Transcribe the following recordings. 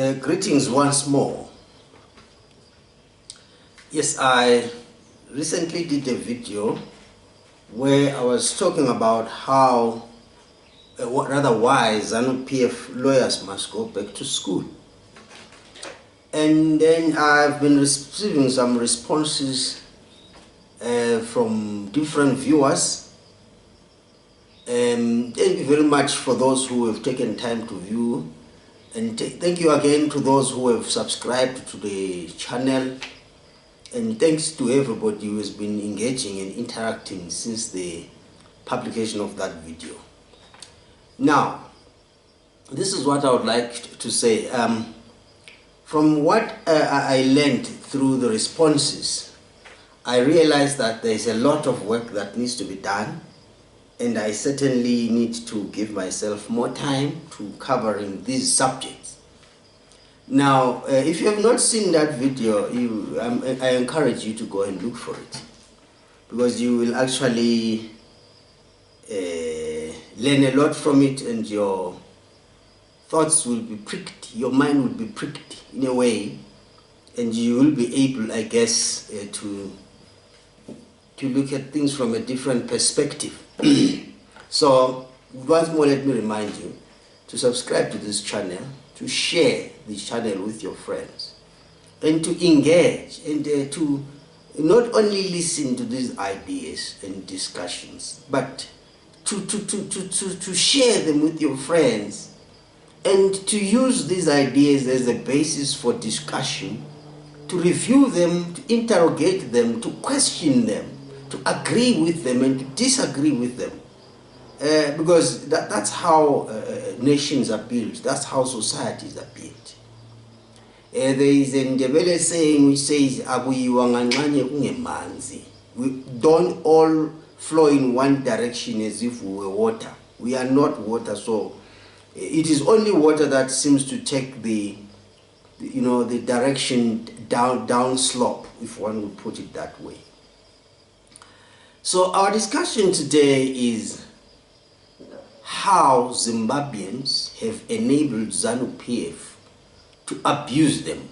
Greetings once more. Yes, I recently did a video where I was talking about how, why ZANU PF lawyers must go back to school. And then I've been receiving some responses from different viewers. Thank you very much for those who have taken time to view. And thank you again to those who have subscribed to the channel. And thanks to everybody who has been engaging and interacting since the publication of that video. Now, this is what I would like to say. From what I learned through the responses, I realized that there is a lot of work that needs to be done. And I certainly need to give myself more time to covering these subjects. Now, if you have not seen that video, I encourage you to go and look for it, because you will actually learn a lot from it, and your thoughts will be pricked, your mind will be pricked in a way, and you will be able, I guess, to look at things from a different perspective. So once more, let me remind you to subscribe to this channel, to share this channel with your friends, and to engage and to not only listen to these ideas and discussions, but to share them with your friends, and to use these ideas as a basis for discussion, to review them, to interrogate them, to question them, to agree with them and to disagree with them. Because that's how nations are built, that's how societies are built. There is a Ndebele saying which says, we don't all flow in one direction as if we were water. We are not water, so it is only water that seems to take the direction down slope, if one would put it that way. So our discussion today is how Zimbabweans have enabled ZANU PF to abuse them.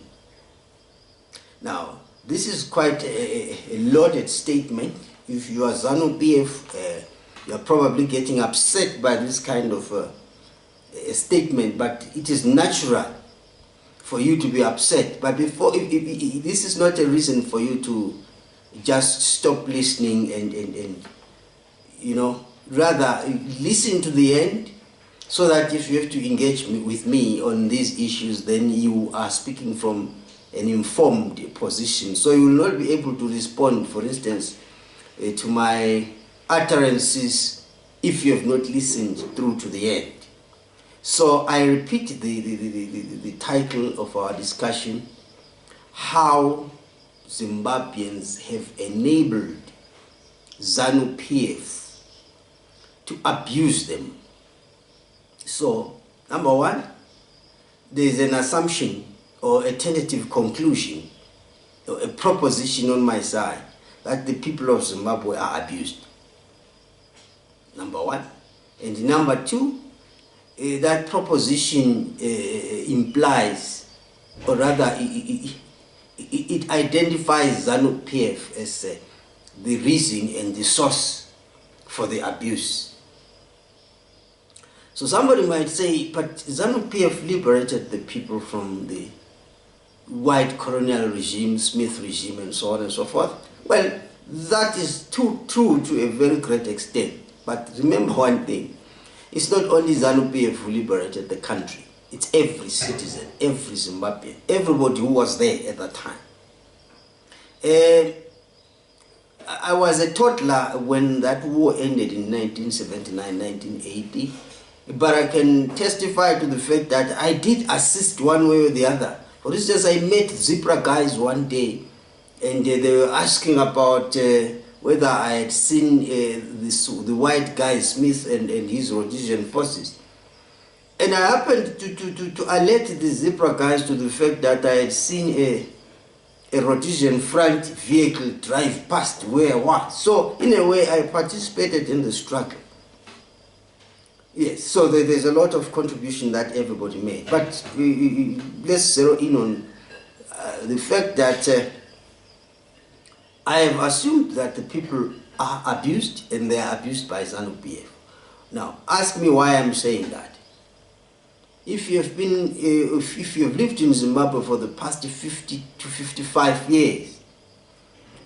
Now, this is quite a loaded statement. If you are ZANU PF, you are probably getting upset by this kind of a statement, but it is natural for you to be upset. But before, this is not a reason for you to just stop listening and rather listen to the end, so that if you have to engage with me on these issues, then you are speaking from an informed position. So you will not be able to respond, for instance, to my utterances if you have not listened through to the end. So I repeat the title of our discussion: how Zimbabweans have enabled ZANU PF to abuse them. So, number one, there is an assumption or a tentative conclusion or a proposition on my side that the people of Zimbabwe are abused. Number one. And number two, that proposition implies, or rather it identifies ZANU PF as the reason and the source for the abuse. So somebody might say, but ZANU PF liberated the people from the white colonial regime, Smith regime, and so on and so forth. Well, that is true to a very great extent. But remember one thing, it's not only ZANU PF who liberated the country. It's every citizen, every Zimbabwean, everybody who was there at that time. I was a toddler when that war ended in 1979, 1980, but I can testify to the fact that I did assist one way or the other. For instance, I met Zipra guys one day, and they were asking about whether I had seen the white guy Smith and his Rhodesian forces. And I happened to alert the Zipra guys to the fact that I had seen a Rhodesian front vehicle drive past where I was. So in a way, I participated in the struggle. Yes, so there's a lot of contribution that everybody made. But let's zero in on the fact that I have assumed that the people are abused and they are abused by ZANU PF. Now, ask me why I'm saying that. If you have been, if you have lived in Zimbabwe for the past 50 to 55 years,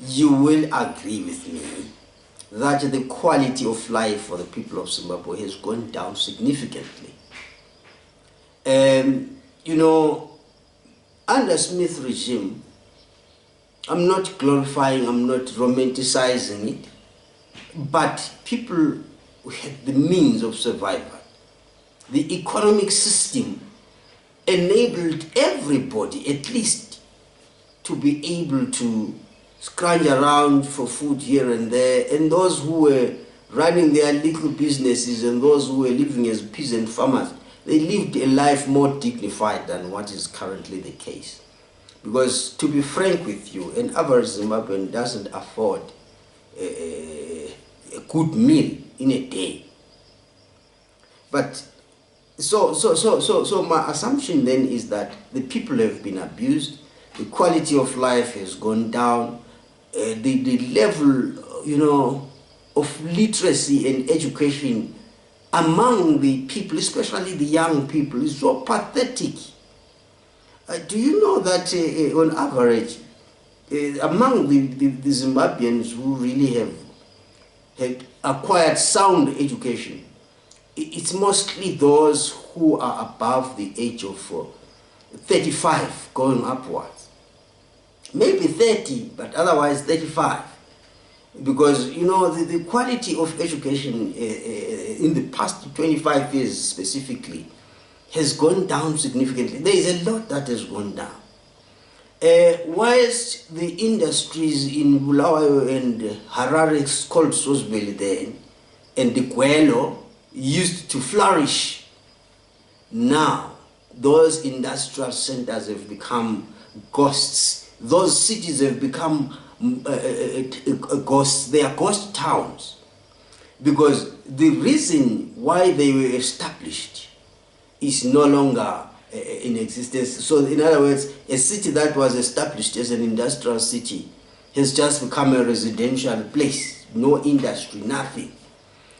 you will agree with me that the quality of life for the people of Zimbabwe has gone down significantly. You know, under Smith regime, I'm not glorifying, I'm not romanticizing it, but people had the means of survival. The economic system enabled everybody at least to be able to scrounge around for food here and there, and those who were running their little businesses and those who were living as peasant farmers, they lived a life more dignified than what is currently the case. Because to be frank with you, an average Zimbabwean doesn't afford a good meal in a day. But so my assumption then is that the people have been abused, the quality of life has gone down, the level, you know, of literacy and education among the people, especially the young people, is so pathetic. Do you know that on average, among the Zimbabweans who really have acquired sound education, it's mostly those who are above the age of 35 going upwards. Maybe 30, but otherwise 35. Because, you know, the quality of education in the past 25 years specifically has gone down significantly. There is a lot that has gone down. Whilst the industries in Bulawayo and Harare, called Sosbeli then, and the Gwelo used to flourish, now those industrial centers have become ghosts. Those cities have become ghosts. They are ghost towns. Because the reason why they were established is no longer in existence. So in other words, a city that was established as an industrial city has just become a residential place. No industry, nothing.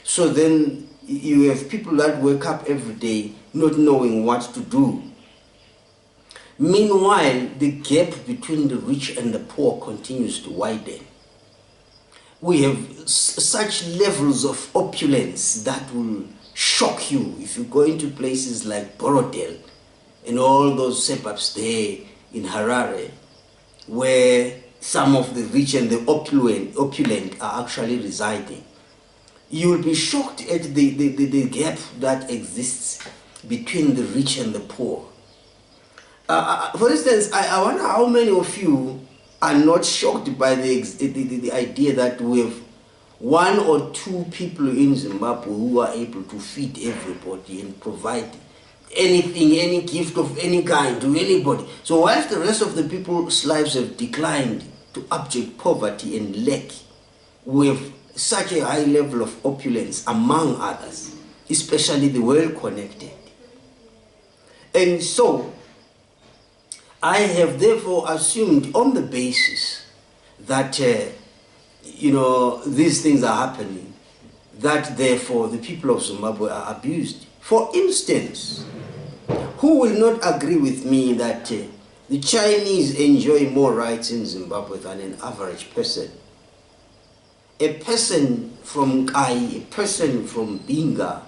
So then you have people that wake up every day not knowing what to do. Meanwhile, the gap between the rich and the poor continues to widen. We have such levels of opulence that will shock you if you go into places like Borodale and all those suburbs there in Harare, where some of the rich and the opulent are actually residing. You will be shocked at the gap that exists between the rich and the poor. For instance, I wonder how many of you are not shocked by the idea that we have one or two people in Zimbabwe who are able to feed everybody and provide anything, any gift of any kind to anybody. So whilst the rest of the people's lives have declined to abject poverty and lack, we have such a high level of opulence among others, especially the well-connected. And so, I have therefore assumed on the basis that, you know, these things are happening, that therefore the people of Zimbabwe are abused. For instance, who will not agree with me that the Chinese enjoy more rights in Zimbabwe than an average person? A person from Kai, a person from Binga,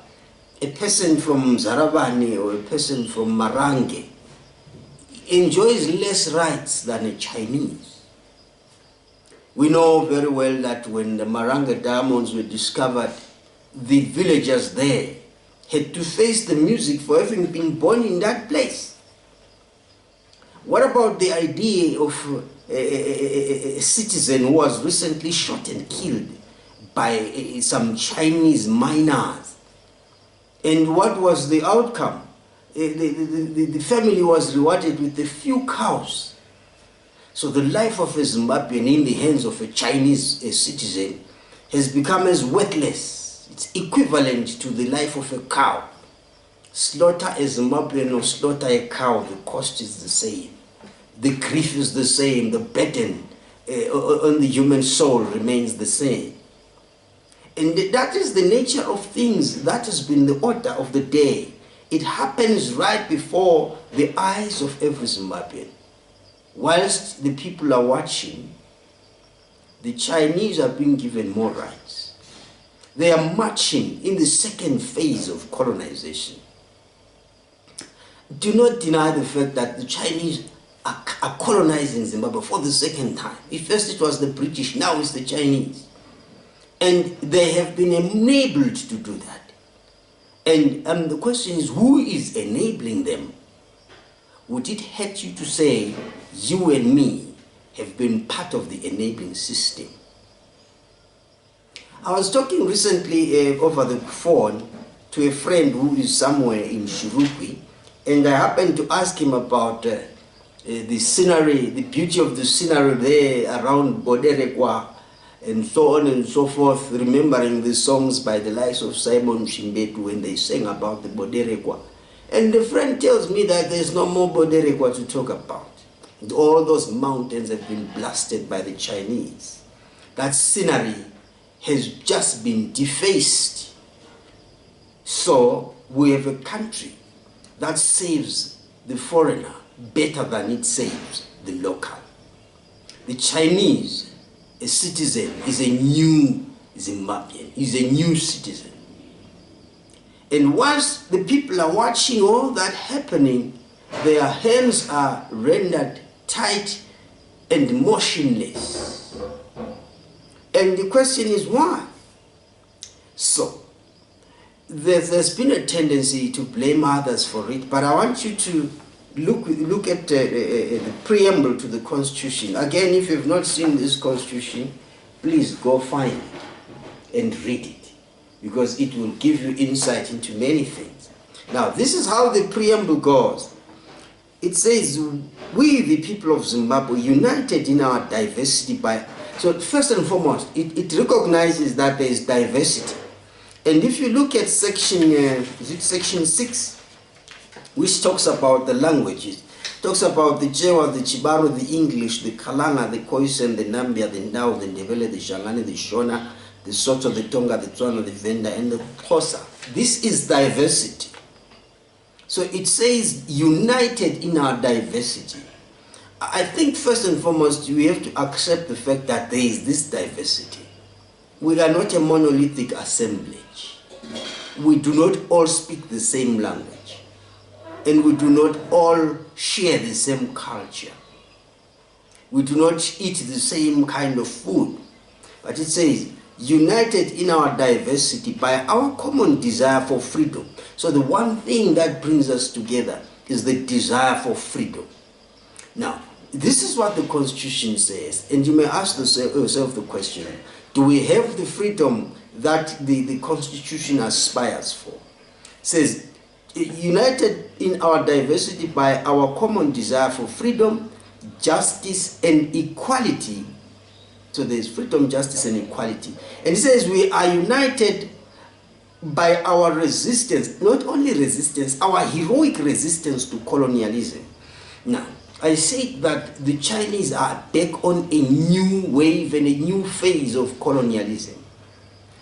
a person from Zarabane, or a person from Marange enjoys less rights than a Chinese. We know very well that when the Marange diamonds were discovered, the villagers there had to face the music for having been born in that place. What about the idea of a citizen who was recently shot and killed by some Chinese miners? And what was the outcome? The family was rewarded with a few cows. So the life of a Zimbabwean in the hands of a Chinese citizen has become as worthless. It's equivalent to the life of a cow. Slaughter a Zimbabwean or slaughter a cow, the cost is the same. The grief is the same, the burden on the human soul remains the same. And that is the nature of things. That has been the order of the day. It happens right before the eyes of every Zimbabwean. Whilst the people are watching, the Chinese are being given more rights. They are marching in the second phase of colonization. Do not deny the fact that the Chinese are colonizing Zimbabwe for the second time. First it was the British, now it's the Chinese. And they have been enabled to do that. And the question is, who is enabling them? Would it hurt you to say, you and me have been part of the enabling system? I was talking recently over the phone to a friend who is somewhere in Shirukwi, and I happened to ask him about the scenery, the beauty of the scenery there around Boderekwa, and so on and so forth, remembering the songs by the likes of Simon Shimbetu when they sang about the Boderekwa. And the friend tells me that there's no more Boderekwa to talk about. All those mountains have been blasted by the Chinese. That scenery has just been defaced. So we have a country that saves the foreigner better than it saves the local. The Chinese, a citizen, is a new Zimbabwean, is a new citizen. And once the people are watching all that happening, their hands are rendered tight and motionless. And the question is why? So, there's been a tendency to blame others for it, but I want you to look at the preamble to the Constitution. Again, if you've not seen this Constitution, please go find it and read it, because it will give you insight into many things. Now, this is how the preamble goes. It says, we, the people of Zimbabwe, united in our diversity by... So, first and foremost, it recognizes that there is diversity. And if you look at section 6, which talks about the languages, talks about the Jewa, the Chibaro, the English, the Kalanga, the Khoisan, the Nambia, the Ndau, the Ndebele, the Shangani, the Shona, the Soto, the Tonga, the Tswana, the Venda, and the Xhosa. This is diversity. So it says, united in our diversity. I think first and foremost, we have to accept the fact that there is this diversity. We are not a monolithic assemblage. We do not all speak the same language. And we do not all share the same culture. We do not eat the same kind of food. But it says, united in our diversity by our common desire for freedom. So the one thing that brings us together is the desire for freedom. Now, this is what the Constitution says. And you may ask yourself the question, do we have the freedom that the Constitution aspires for? It says, united in our diversity by our common desire for freedom, justice, and equality. So there's freedom, justice, and equality. And it says we are united by our resistance, not only resistance, our heroic resistance to colonialism. Now, I say that the Chinese are back on a new wave and a new phase of colonialism.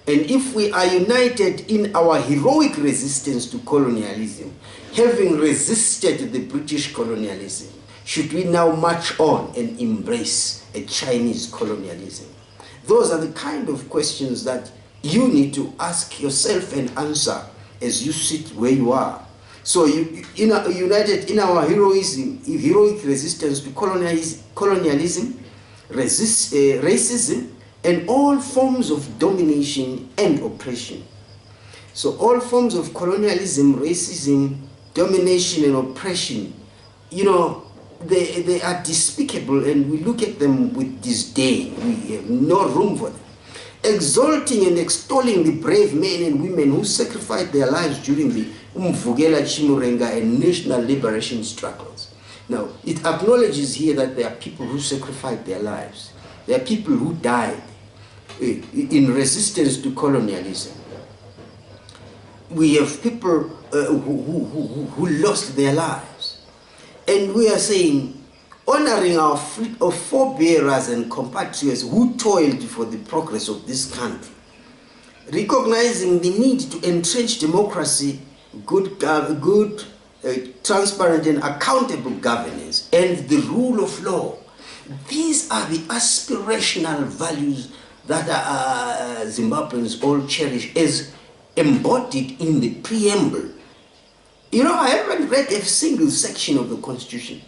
And if we are united in our heroic resistance to colonialism, having resisted the British colonialism, should we now march on and embrace a Chinese colonialism? Those are the kind of questions that you need to ask yourself and answer as you sit where you are. So united in our heroic resistance to colonialism, racism, and all forms of domination and oppression. So all forms of colonialism, racism, domination, and oppression, you know, they are despicable, and we look at them with disdain. We have no room for them. Exalting and extolling the brave men and women who sacrificed their lives during the Umvukela, Chimurenga, and national liberation struggles. Now, it acknowledges here that there are people who sacrificed their lives. There are people who died in resistance to colonialism. we have people who lost their lives. And we are saying, honoring our forebearers and compatriots who toiled for the progress of this country, recognizing the need to entrench democracy, good, transparent and accountable governance, and the rule of law. These are the aspirational values that Zimbabweans all cherish as embodied in the preamble. You know, I haven't read a single section of the Constitution,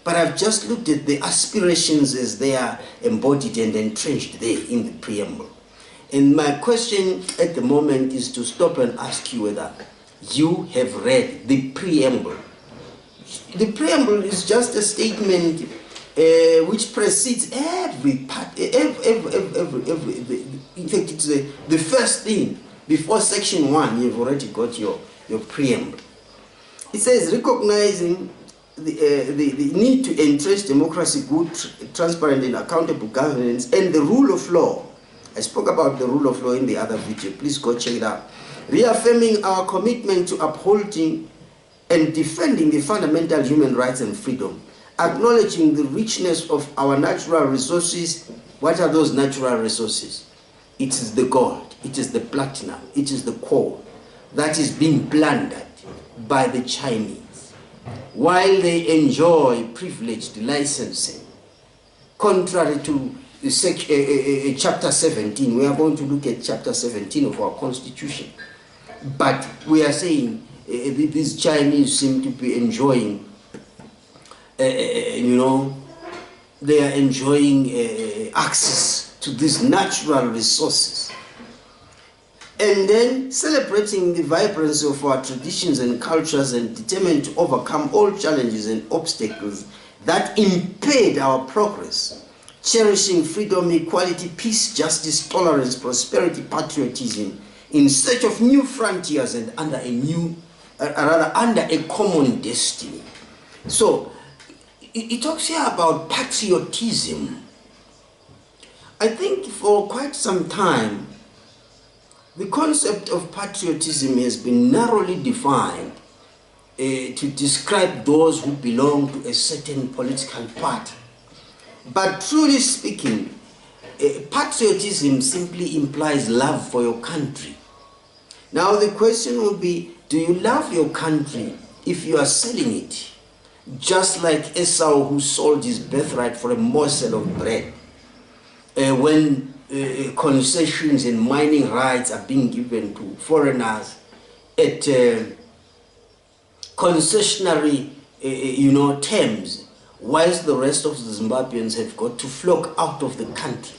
but I've just looked at the aspirations as they are embodied and entrenched there in the preamble. And my question at the moment is to stop and ask you whether you have read the preamble. The preamble is just a statement which precedes every part, in fact, it's the first thing. Before section 1, you've already got your preamble. It says, recognizing the need to entrench democracy, good, transparent and accountable governance, and the rule of law. I spoke about the rule of law in the other video. Please go check it out. Reaffirming our commitment to upholding and defending the fundamental human rights and freedom. Acknowledging the richness of our natural resources. What are those natural resources? It is the gold, it is the platinum, it is the coal that is being plundered by the Chinese while they enjoy privileged licensing. Contrary to chapter 17, we are going to look at chapter 17 of our constitution. But we are saying these Chinese seem to be enjoying, you know, they are enjoying access to these natural resources. And then celebrating the vibrancy of our traditions and cultures and determined to overcome all challenges and obstacles that impede our progress. Cherishing freedom, equality, peace, justice, tolerance, prosperity, patriotism, in search of new frontiers and under a common destiny. So, it talks here about patriotism. I think for quite some time, the concept of patriotism has been narrowly defined to describe those who belong to a certain political party. But truly speaking, patriotism simply implies love for your country. Now the question will be, do you love your country if you are selling it? Just like Esau, who sold his birthright for a morsel of bread. When concessions and mining rights are being given to foreigners at concessionary terms, whilst the rest of the Zimbabweans have got to flock out of the country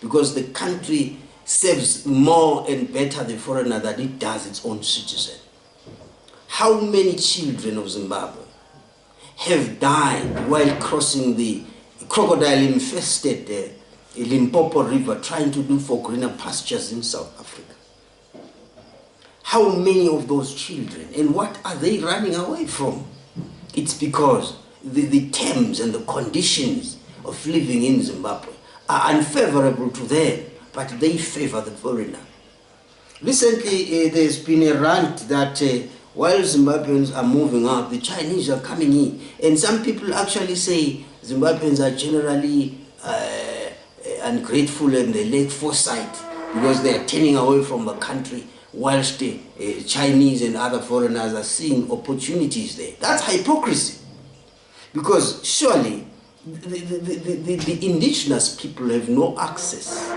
because the country serves more and better the foreigner than it does its own citizen. How many children of Zimbabwe have died while crossing the crocodile-infested Limpopo River trying to do for greener pastures in South Africa? How many of those children, and what are they running away from? It's because the terms and the conditions of living in Zimbabwe are unfavorable to them, but they favor the foreigner. Recently, there's been a rant that while Zimbabweans are moving out, the Chinese are coming in. And some people actually say Zimbabweans are generally ungrateful and they lack foresight because they are turning away from the country whilst the Chinese and other foreigners are seeing opportunities there. That's hypocrisy. Because surely the indigenous people have no access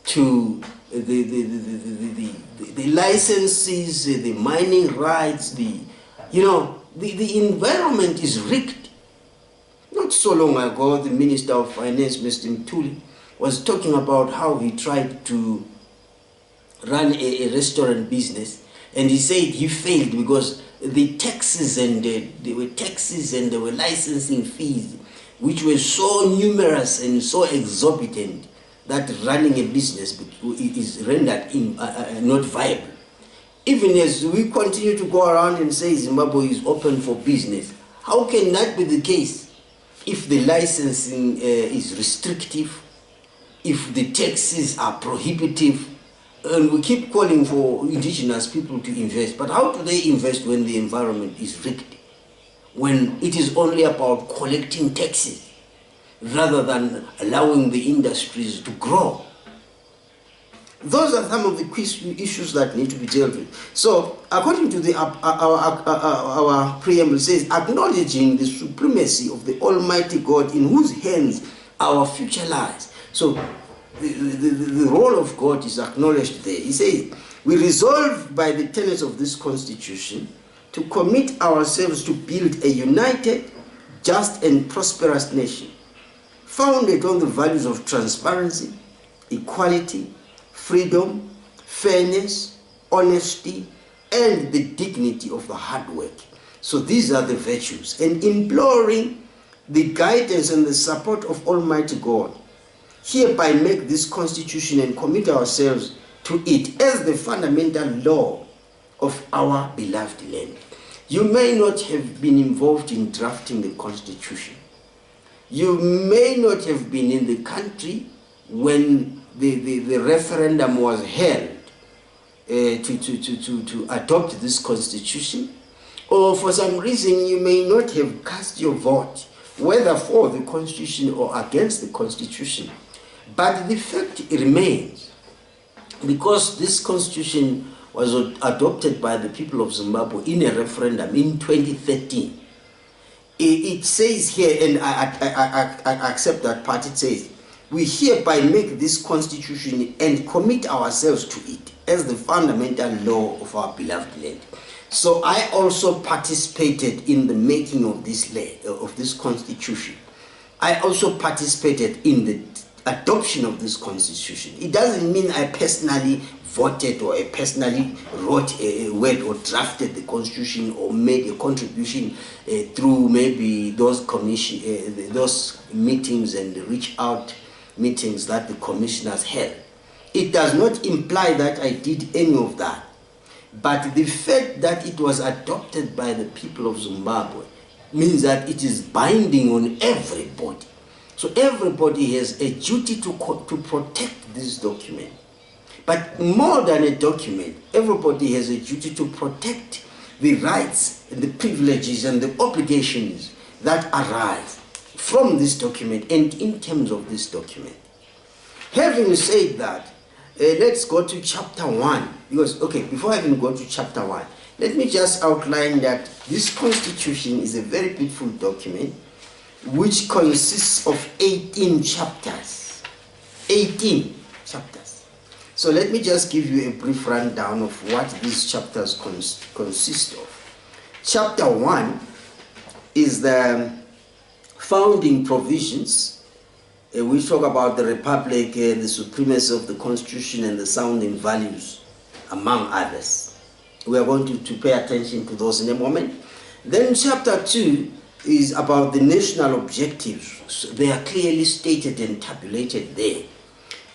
to the licenses, the mining rights, the environment is rigged. Not so long ago, the Minister of Finance, Mr. Mthuli, was talking about how he tried to run a restaurant business, and he said he failed because the taxes and there were licensing fees which were so numerous and so exorbitant that running a business is rendered not viable. Even as we continue to go around and say Zimbabwe is open for business, how can that be the case if the licensing is restrictive, if the taxes are prohibitive, And we keep calling for indigenous people to invest. But how do they invest when the environment is rigged? When it is only about collecting taxes rather than allowing the industries to grow? Those are some of the issues that need to be dealt with. So, according to the, our preamble, says, acknowledging the supremacy of the Almighty God in whose hands our future lies. So, the role of God is acknowledged there. He says, we resolve by the tenets of this Constitution to commit ourselves to build a united, just and prosperous nation, founded on the values of transparency, equality, freedom, fairness, honesty, and the dignity of the hard work. So these are the virtues. And imploring the guidance and the support of Almighty God, hereby make this Constitution and commit ourselves to it as the fundamental law of our beloved land. You may not have been involved in drafting the Constitution. You may not have been in the country when the referendum was held to adopt this Constitution, or for some reason you may not have cast your vote, whether for the Constitution or against the Constitution. But the fact remains, because this Constitution was adopted by the people of Zimbabwe in a referendum in 2013, it says here, and I accept that part, it says, we hereby make this Constitution and commit ourselves to it as the fundamental law of our beloved land. So I also participated in the making of this Constitution. I also participated in the adoption of this Constitution. It doesn't mean I personally voted or I personally wrote a word or drafted the Constitution or made a contribution through maybe those meetings and reach out meetings that the commissioners held. It does not imply that I did any of that. But the fact that it was adopted by the people of Zimbabwe means that it is binding on everybody. So everybody has a duty to protect this document. But more than a document, everybody has a duty to protect the rights, and the privileges, and the obligations that arise from this document and in terms of this document. Having said that, let's go to chapter 1. Because, okay, before I even go to chapter 1, let me just outline that this Constitution is a very beautiful document which consists of 18 chapters. 18 chapters. So let me just give you a brief rundown of what these chapters consist of. Chapter 1 is the founding provisions. We talk about the Republic, the supremacy of the Constitution, and the sounding values, among others. We are going to pay attention to those in a moment. Then chapter 2 is about the national objectives. They are clearly stated and tabulated there.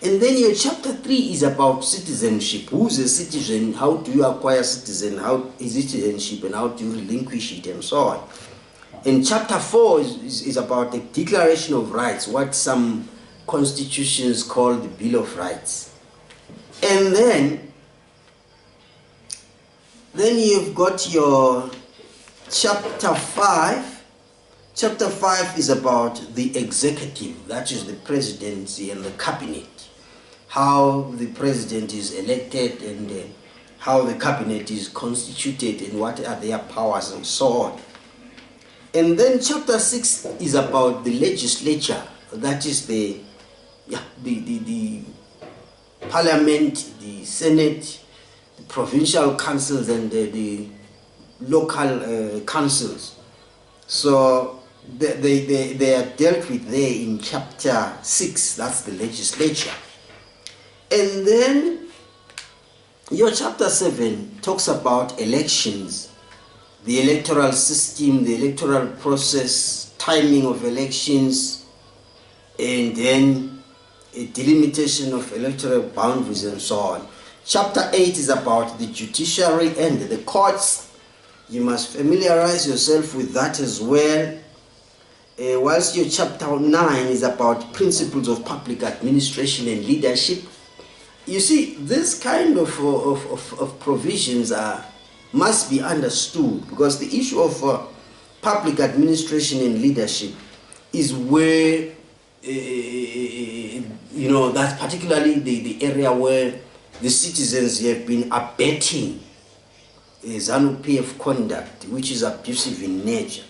And then your chapter 3 is about citizenship. Who's a citizen? How do you acquire citizenship? How is it citizenship, and how do you relinquish it, and so on. And chapter 4 is about the Declaration of Rights, what some constitutions call the Bill of Rights. And then you've got your chapter 5. Chapter 5 is about the executive, that is the presidency and the cabinet. How the president is elected, and how the cabinet is constituted, and what are their powers, and so on. And then chapter 6 is about the legislature, that is the parliament, the senate, the provincial councils, and the local councils. So they are dealt with there in chapter 6, that's the legislature. And then your chapter 7 talks about elections, the electoral system, the electoral process, timing of elections, and then a delimitation of electoral boundaries, and so on. Chapter 8 is about the judiciary and the courts. You must familiarize yourself with that as well. Whilst your chapter 9 is about principles of public administration and leadership. You see, this kind of provisions must be understood, because the issue of public administration and leadership is where, that's particularly the area where the citizens have been abetting ZANU PF conduct, which is abusive in nature.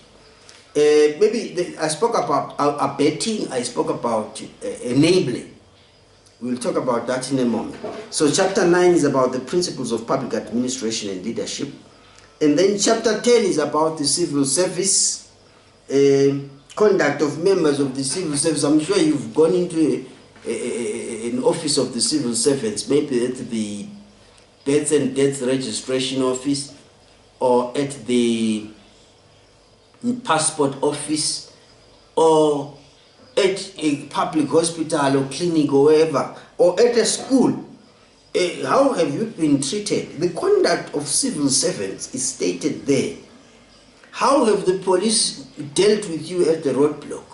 I spoke about abetting, I spoke about enabling. We'll talk about that in a moment. So chapter 9 is about the principles of public administration and leadership. And then chapter 10 is about the civil service, conduct of members of the civil service. I'm sure you've gone into an office of the civil servants, maybe at the birth and death registration office, or at the passport office, or at a public hospital or clinic or wherever, or at a school. How have you been treated? The conduct of civil servants is stated there. How have the police dealt with you at the roadblock?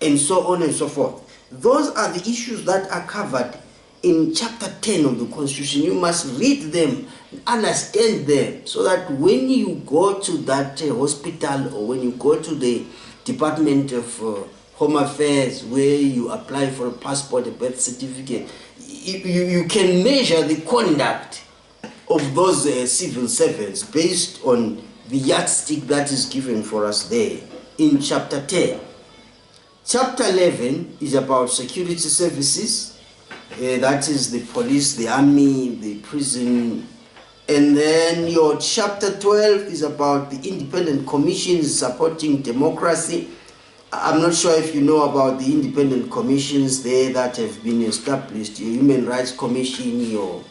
And so on and so forth. Those are the issues that are covered in chapter 10 of the Constitution. You must read them, understand them, so that when you go to that hospital, or when you go to the Department of Home Affairs, where you apply for a passport, a birth certificate, you can measure the conduct of those civil servants based on the yardstick that is given for us there in chapter 10. Chapter 11 is about security services. That is the police, the army, the prison. And then your chapter 12 is about the independent commissions supporting democracy. I'm not sure if you know about the independent commissions there that have been established, your Human Rights Commission, your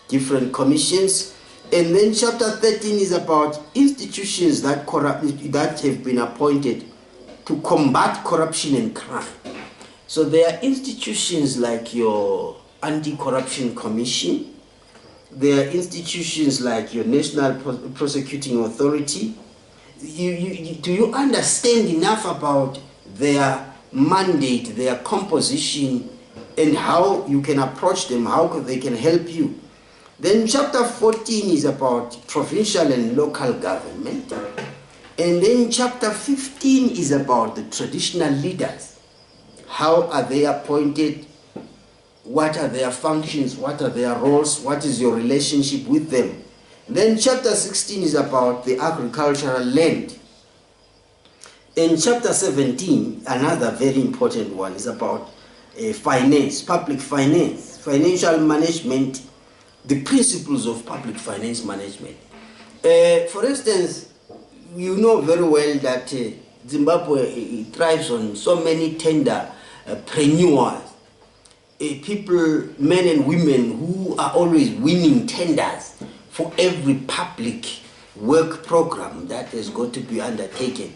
different commissions. And then chapter 13 is about institutions that have been appointed to combat corruption and crime. So there are institutions like your Anti-Corruption Commission. There are institutions like your National Prosecuting Authority. Do you understand enough about their mandate, their composition, and how you can approach them, how they can help you? Then chapter 14 is about provincial and local government. And then chapter 15 is about the traditional leaders. How are they appointed? What are their functions? What are their roles? What is your relationship with them? Then chapter 16 is about the agricultural land. In chapter 17, another very important one is about finance, public finance, financial management, the principles of public finance management. For instance, you know very well that Zimbabwe thrives on so many tenderpreneurs, people, men and women who are always winning tenders for every public work program that has got to be undertaken.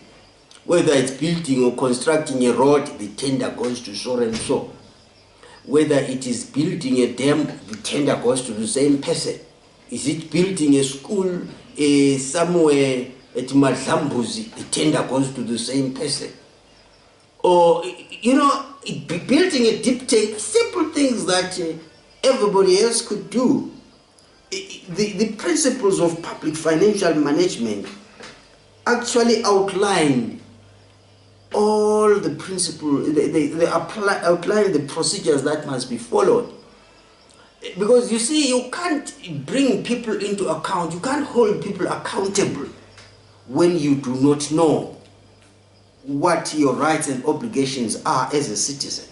Whether it's building or constructing a road, the tender goes to so and so. Whether it is building a dam, the tender goes to the same person. Is it building a school somewhere at Madlambuzi, the tender goes to the same person. Or, building a deep tank, simple things that everybody else could do. The principles of public financial management actually outline all the principles, they outline the procedures that must be followed. Because you see, you can't bring people into account, you can't hold people accountable when you do not know what your rights and obligations are as a citizen.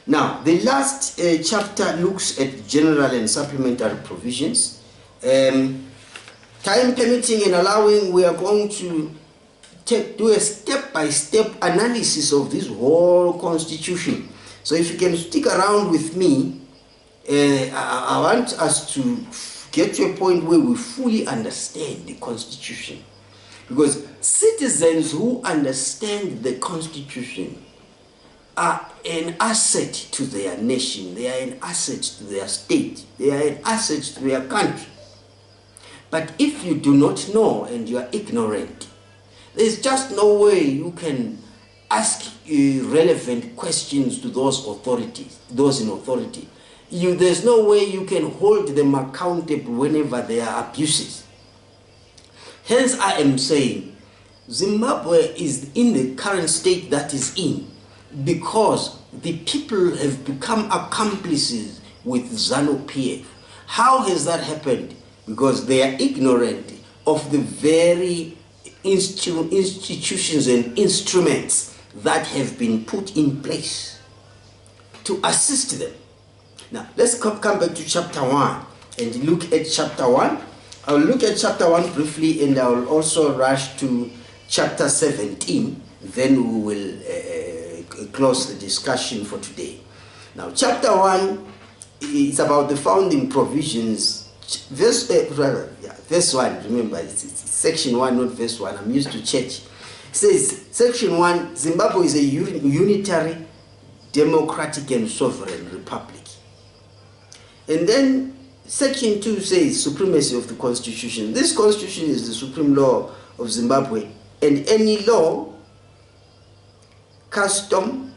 Now, the last chapter looks at general and supplementary provisions. Time permitting and allowing, we are going to do a step-by-step analysis of this whole constitution. So if you can stick around with me, I want us to get to a point where we fully understand the constitution. Because citizens who understand the constitution are an asset to their nation, they are an asset to their state, they are an asset to their country. But if you do not know and you are ignorant, there's just no way you can ask relevant questions to those authorities, those in authority. there's no way you can hold them accountable whenever there are abuses. Hence, I am saying Zimbabwe is in the current state that is in because the people have become accomplices with ZANU PF. How has that happened? Because they are ignorant of the very institutions and instruments that have been put in place to assist them. Now, let's come back to chapter 1 and look at chapter 1. I'll look at chapter 1 briefly, and I will also rush to chapter 17. Then we will close the discussion for today. Now, chapter 1 is about the founding provisions. Verse 1, remember, it's section 1, not verse 1. I'm used to church. It says, section 1, Zimbabwe is a unitary, democratic, and sovereign republic. And then section 2 says supremacy of the constitution. This constitution is the supreme law of Zimbabwe, and any law, custom,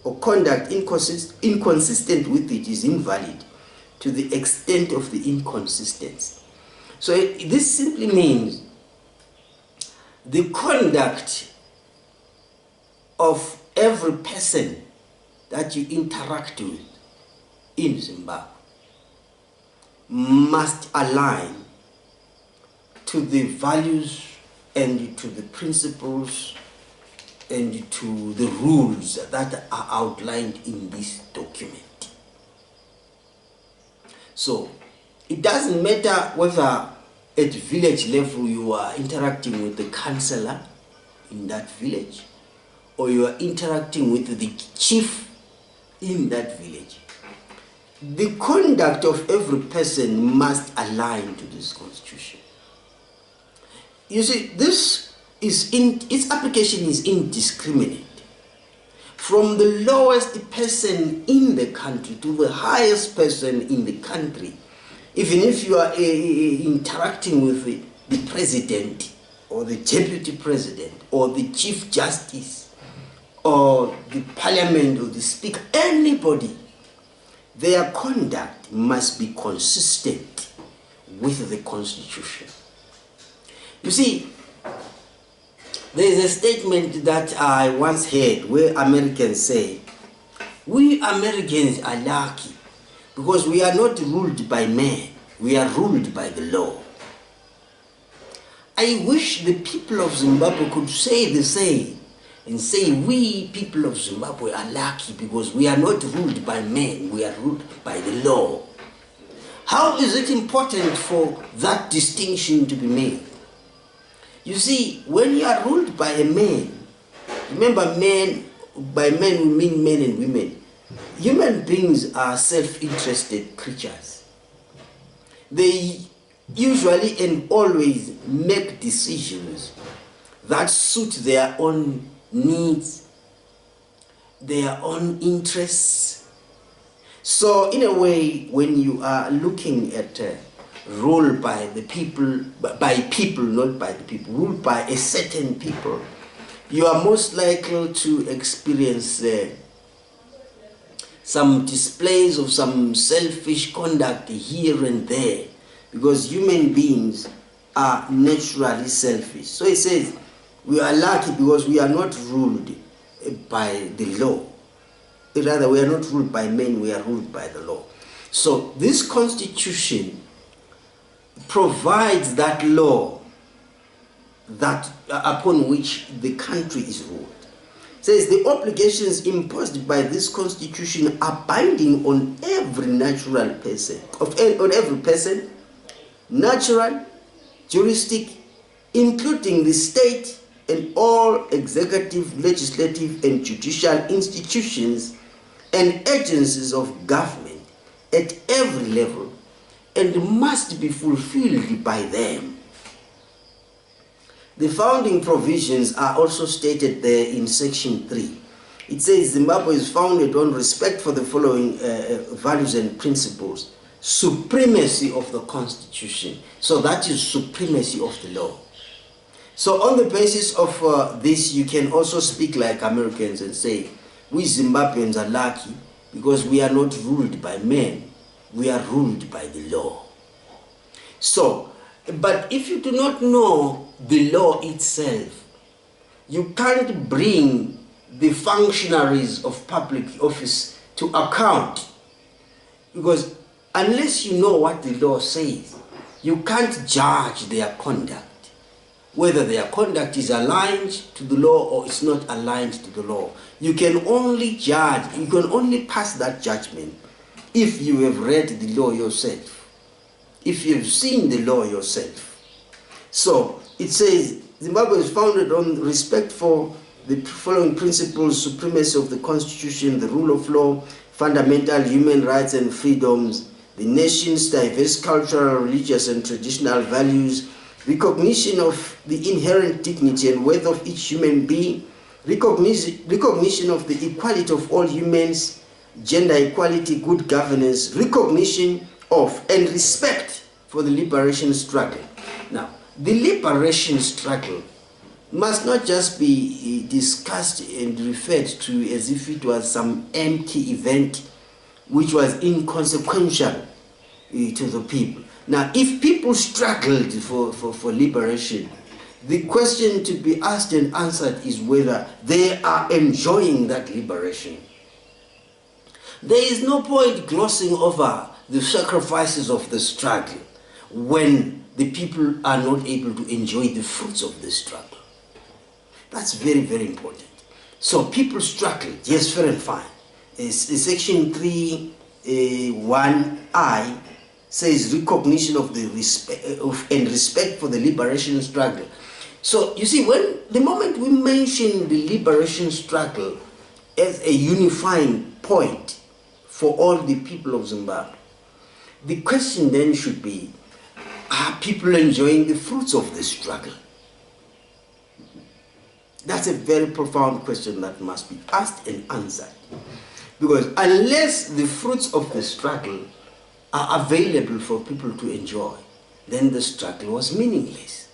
or conduct inconsistent with it is invalid to the extent of the inconsistency. So this simply means the conduct of every person that you interact with in Zimbabwe must align to the values and to the principles and to the rules that are outlined in this document. So it doesn't matter whether at village level you are interacting with the councillor in that village or you are interacting with the chief in that village. The conduct of every person must align to this constitution. You see, this is its application is indiscriminate. From the lowest person in the country to the highest person in the country, even if you are interacting with the president or the deputy president or the chief justice or the parliament or the speaker, anybody, their conduct must be consistent with the constitution. You see, there is a statement that I once heard where Americans say, we Americans are lucky because we are not ruled by men, we are ruled by the law. I wish the people of Zimbabwe could say the same and say, we people of Zimbabwe are lucky because we are not ruled by men, we are ruled by the law. How is it important for that distinction to be made? You see, when you are ruled by a man, remember men, by men we mean men and women. Human beings are self-interested creatures. They usually and always make decisions that suit their own needs, their own interests. So in a way, when you are looking at rule by the people, by people, not by the people, ruled by a certain people, you are most likely to experience some displays of some selfish conduct here and there, because human beings are naturally selfish. So it says, we are lucky because we are not ruled by the law. Rather, we are not ruled by men, we are ruled by the law. So this constitution provides that law that upon which the country is ruled. It says the obligations imposed by this constitution are binding on every natural person, on every person, natural, juristic, including the state and all executive, legislative, and judicial institutions and agencies of government at every level, and must be fulfilled by them. The founding provisions are also stated there in section 3. It says Zimbabwe is founded on respect for the following values and principles. Supremacy of the constitution. So that is supremacy of the law. So on the basis of this, you can also speak like Americans and say, we Zimbabweans are lucky because we are not ruled by men, we are ruled by the law. So, but if you do not know the law itself, you can't bring the functionaries of public office to account, because unless you know what the law says, you can't judge their conduct, whether their conduct is aligned to the law or it's not aligned to the law. You can only judge, you can only pass that judgment if you have read the law yourself, if you've seen the law yourself. So it says Zimbabwe is founded on respect for the following principles: supremacy of the Constitution, the rule of law, fundamental human rights and freedoms, the nation's diverse cultural, religious and traditional values, recognition of the inherent dignity and worth of each human being, recognition of the equality of all humans, gender equality, good governance, recognition of and respect for the liberation struggle. Now, the liberation struggle must not just be discussed and referred to as if it was some empty event which was inconsequential to the people. Now, if people struggled for liberation, the question to be asked and answered is whether they are enjoying that liberation. There is no point glossing over the sacrifices of the struggle when the people are not able to enjoy the fruits of the struggle. That's very, very important. So people struggled, yes, fair and fine. Section 3(1)(I) says recognition of the respect for the liberation struggle. So you see, when the moment we mention the liberation struggle as a unifying point for all the people of Zimbabwe, the question then should be, are people enjoying the fruits of the struggle? That's a very profound question that must be asked and answered. Because unless the fruits of the struggle are available for people to enjoy, then the struggle was meaningless.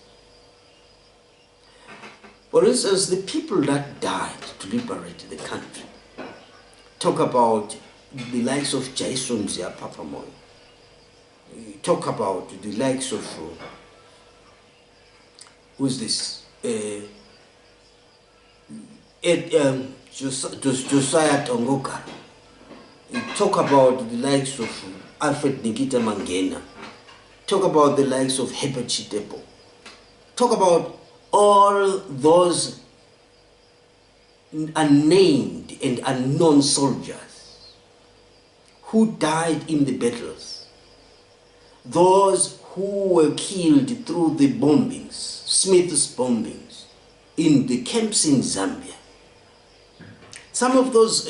For instance, the people that died to liberate the country, talk about the likes of Jason Zia Papamoy, talk about the likes of, who's this? Josiah Tongoka. Talk about the likes of Alfred Nikita Mangena. Talk about the likes of Herbert Chitepo. Talk about all those unnamed and unknown soldiers who died in the battles. Those who were killed through the bombings, Smith's bombings, in the camps in Zambia. Some of those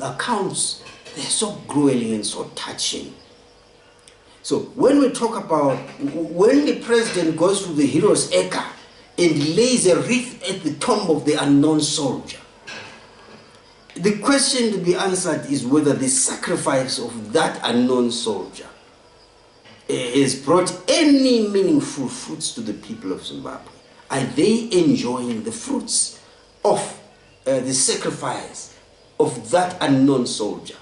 accounts, they're so grueling and so touching. So when we talk about, when the president goes to the Heroes' Acre and lays a wreath at the tomb of the unknown soldier, the question to be answered is whether the sacrifice of that unknown soldier has brought any meaningful fruits to the people of Zimbabwe. Are they enjoying the fruits of the sacrifice of that unknown soldier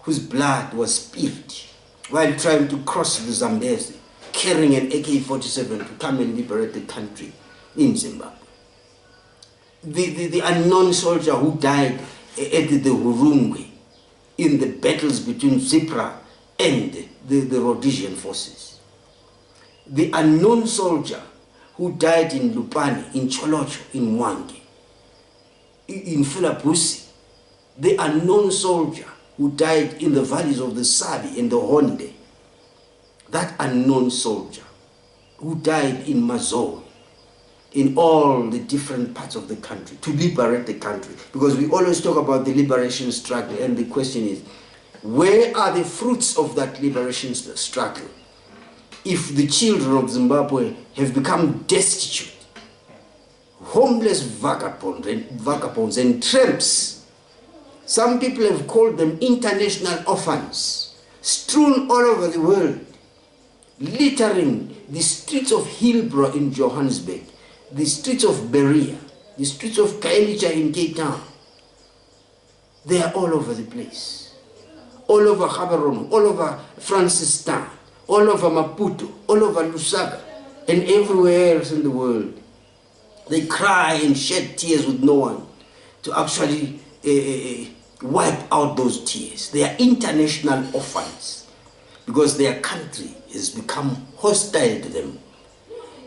whose blood was spilled while trying to cross the Zambezi, carrying an AK-47 to come and liberate the country in Zimbabwe? The unknown soldier who died at the Hurungwe in the battles between Zipra and the Rhodesian forces. The unknown soldier who died in Lupane, in Cholocho, in Mwangi, in Philabusi. The unknown soldier who died in the valleys of the Sabi and the Honde. That unknown soldier who died in Mazol, in all the different parts of the country, to liberate the country. Because we always talk about the liberation struggle, and the question is, where are the fruits of that liberation struggle? If the children of Zimbabwe have become destitute, homeless vagabonds and tramps, some people have called them international orphans, strewn all over the world, littering the streets of Hillbrow in Johannesburg, the streets of Berea, the streets of Kailicha in Cape Town. They are all over the place. All over Gaborone, all over Francistown, all over Maputo, all over Lusaka, and everywhere else in the world. They cry and shed tears with no one to actually wipe out those tears. They are international orphans because their country has become hostile to them.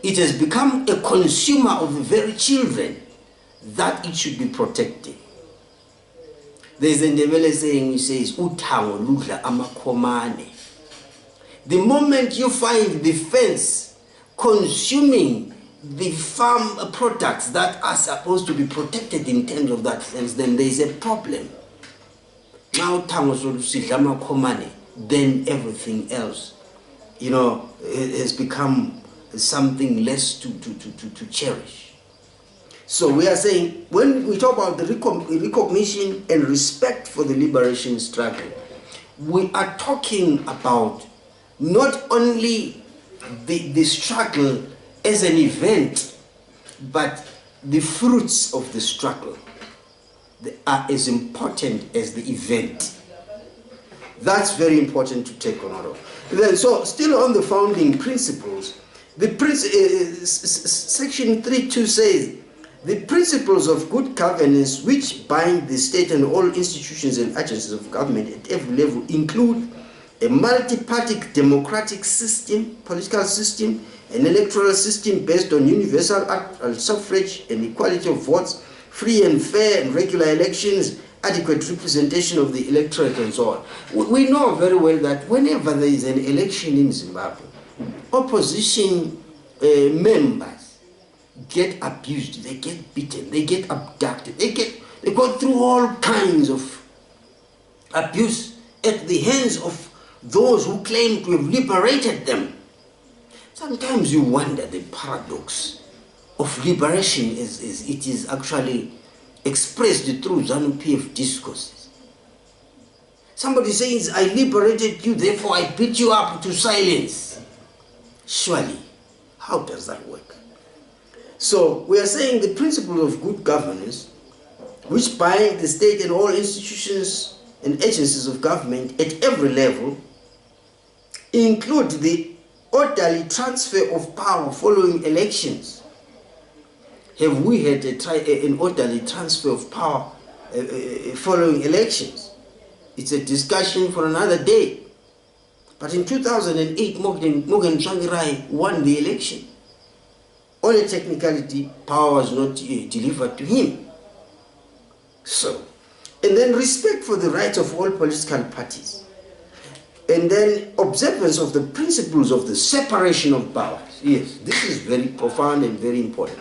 It has become a consumer of the very children that it should be protected. There's a Ndebele saying which says, "Uthango ludla amakhomane." The moment you find the fence consuming the farm products that are supposed to be protected in terms of that fence, then there is a problem. Now then everything else, has become something less to cherish. So we are saying, when we talk about the recognition and respect for the liberation struggle, we are talking about not only the struggle as an event, but the fruits of the struggle are as important as the event. That's very important to take on note of. Then, so still on the founding principles, section 3.2 says, the principles of good governance which bind the state and all institutions and agencies of government at every level include a multi-party democratic system, political system, an electoral system based on universal suffrage and equality of votes, free and fair and regular elections, adequate representation of the electorate, and so on. We know very well that whenever there is an election in Zimbabwe, opposition members get abused, they get beaten, they get abducted, they go through all kinds of abuse at the hands of those who claim to have liberated them. Sometimes you wonder the paradox of liberation as it is actually expressed through ZANU PF discourses. Somebody says, I liberated you, therefore I beat you up to silence. Surely, how does that work? So we are saying the principles of good governance, which bind the state and all institutions and agencies of government at every level, include the orderly transfer of power following elections. Have we had an orderly transfer of power following elections? It's a discussion for another day. But in 2008, Morgan Tsvangirai won the election. On a technicality, power was not delivered to him. So, and then respect for the rights of all political parties. And then observance of the principles of the separation of powers. Yes, this is very profound and very important.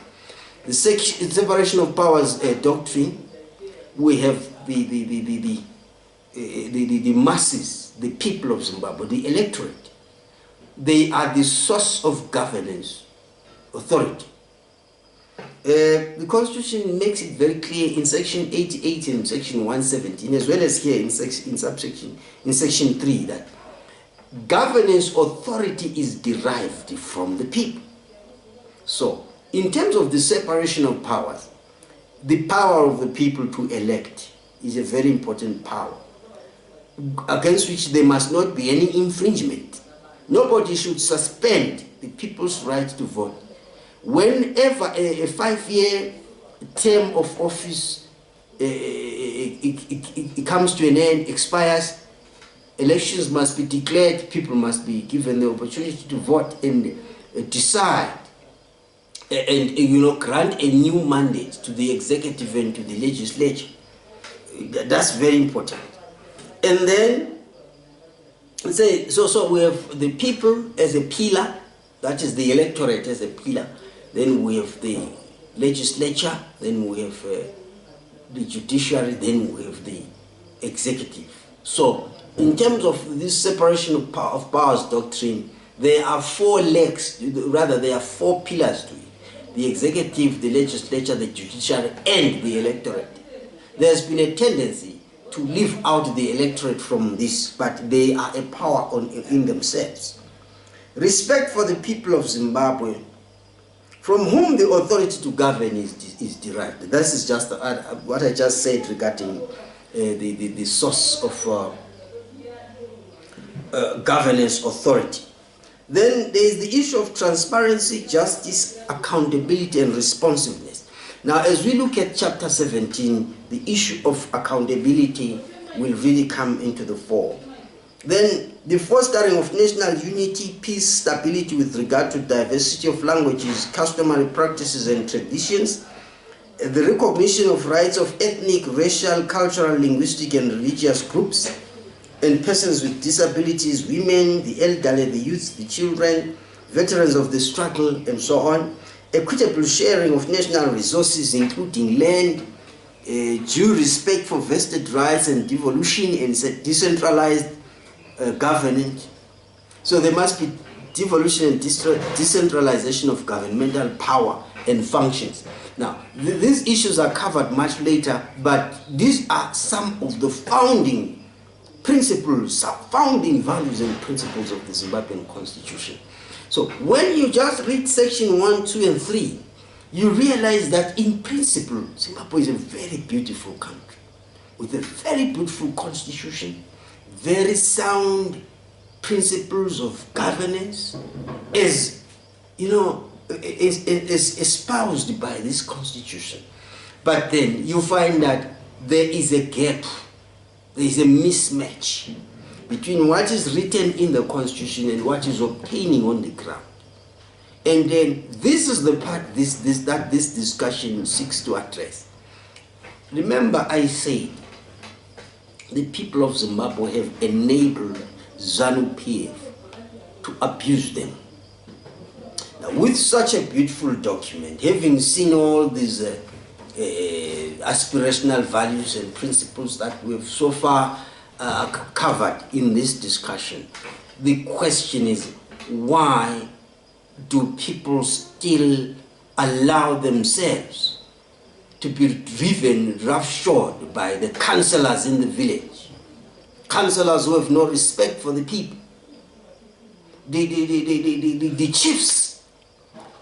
The separation of powers doctrine, we have the masses, the people of Zimbabwe, the electorate. They are the source of governance, authority. The Constitution makes it very clear in section 88 and section 117, as well as here in section 3, that governance authority is derived from the people. So, in terms of the separation of powers, the power of the people to elect is a very important power, against which there must not be any infringement. Nobody should suspend the people's right to vote. Whenever a 5-year term of office it comes to an end, expires, elections must be declared, people must be given the opportunity to vote and decide and grant a new mandate to the executive and to the legislature. That's very important. And then say so we have the people as a pillar, that is the electorate as a pillar. Then we have the legislature, then we have the judiciary, then we have the executive. So in terms of this separation of powers doctrine, there are 4 legs, rather there are 4 pillars to it. The executive, the legislature, the judiciary, and the electorate. There's been a tendency to leave out the electorate from this, but they are a power in themselves. Respect for the people of Zimbabwe, from whom the authority to govern is derived. This is just what I just said regarding the source of governance authority. Then there is the issue of transparency, justice, accountability, and responsiveness. Now, as we look at chapter 17, the issue of accountability will really come into the fore. Then the fostering of national unity, peace, stability with regard to diversity of languages, customary practices, and traditions. The recognition of rights of ethnic, racial, cultural, linguistic, and religious groups, and persons with disabilities, women, the elderly, the youth, the children, veterans of the struggle, and so on. Equitable sharing of national resources, including land, due respect for vested rights and devolution and decentralized governance. So there must be devolution and decentralization of governmental power and functions. Now, these issues are covered much later, but these are some of the founding principles, founding values and principles of the Zimbabwean Constitution. So when you just read section 1, 2, and 3, you realize that in principle, Zimbabwe is a very beautiful country with a very beautiful constitution, very sound principles of governance, as you know, is espoused by this constitution. But then you find that there is a gap, there is a mismatch between what is written in the constitution and what is obtaining on the ground. And then this is the part that this discussion seeks to address. Remember, I said the people of Zimbabwe have enabled ZANU PF to abuse them. Now, with such a beautiful document, having seen all these aspirational values and principles that we've so far covered in this discussion, the question is, why do people still allow themselves to be driven roughshod by the councillors in the village? Councillors who have no respect for the people. The chiefs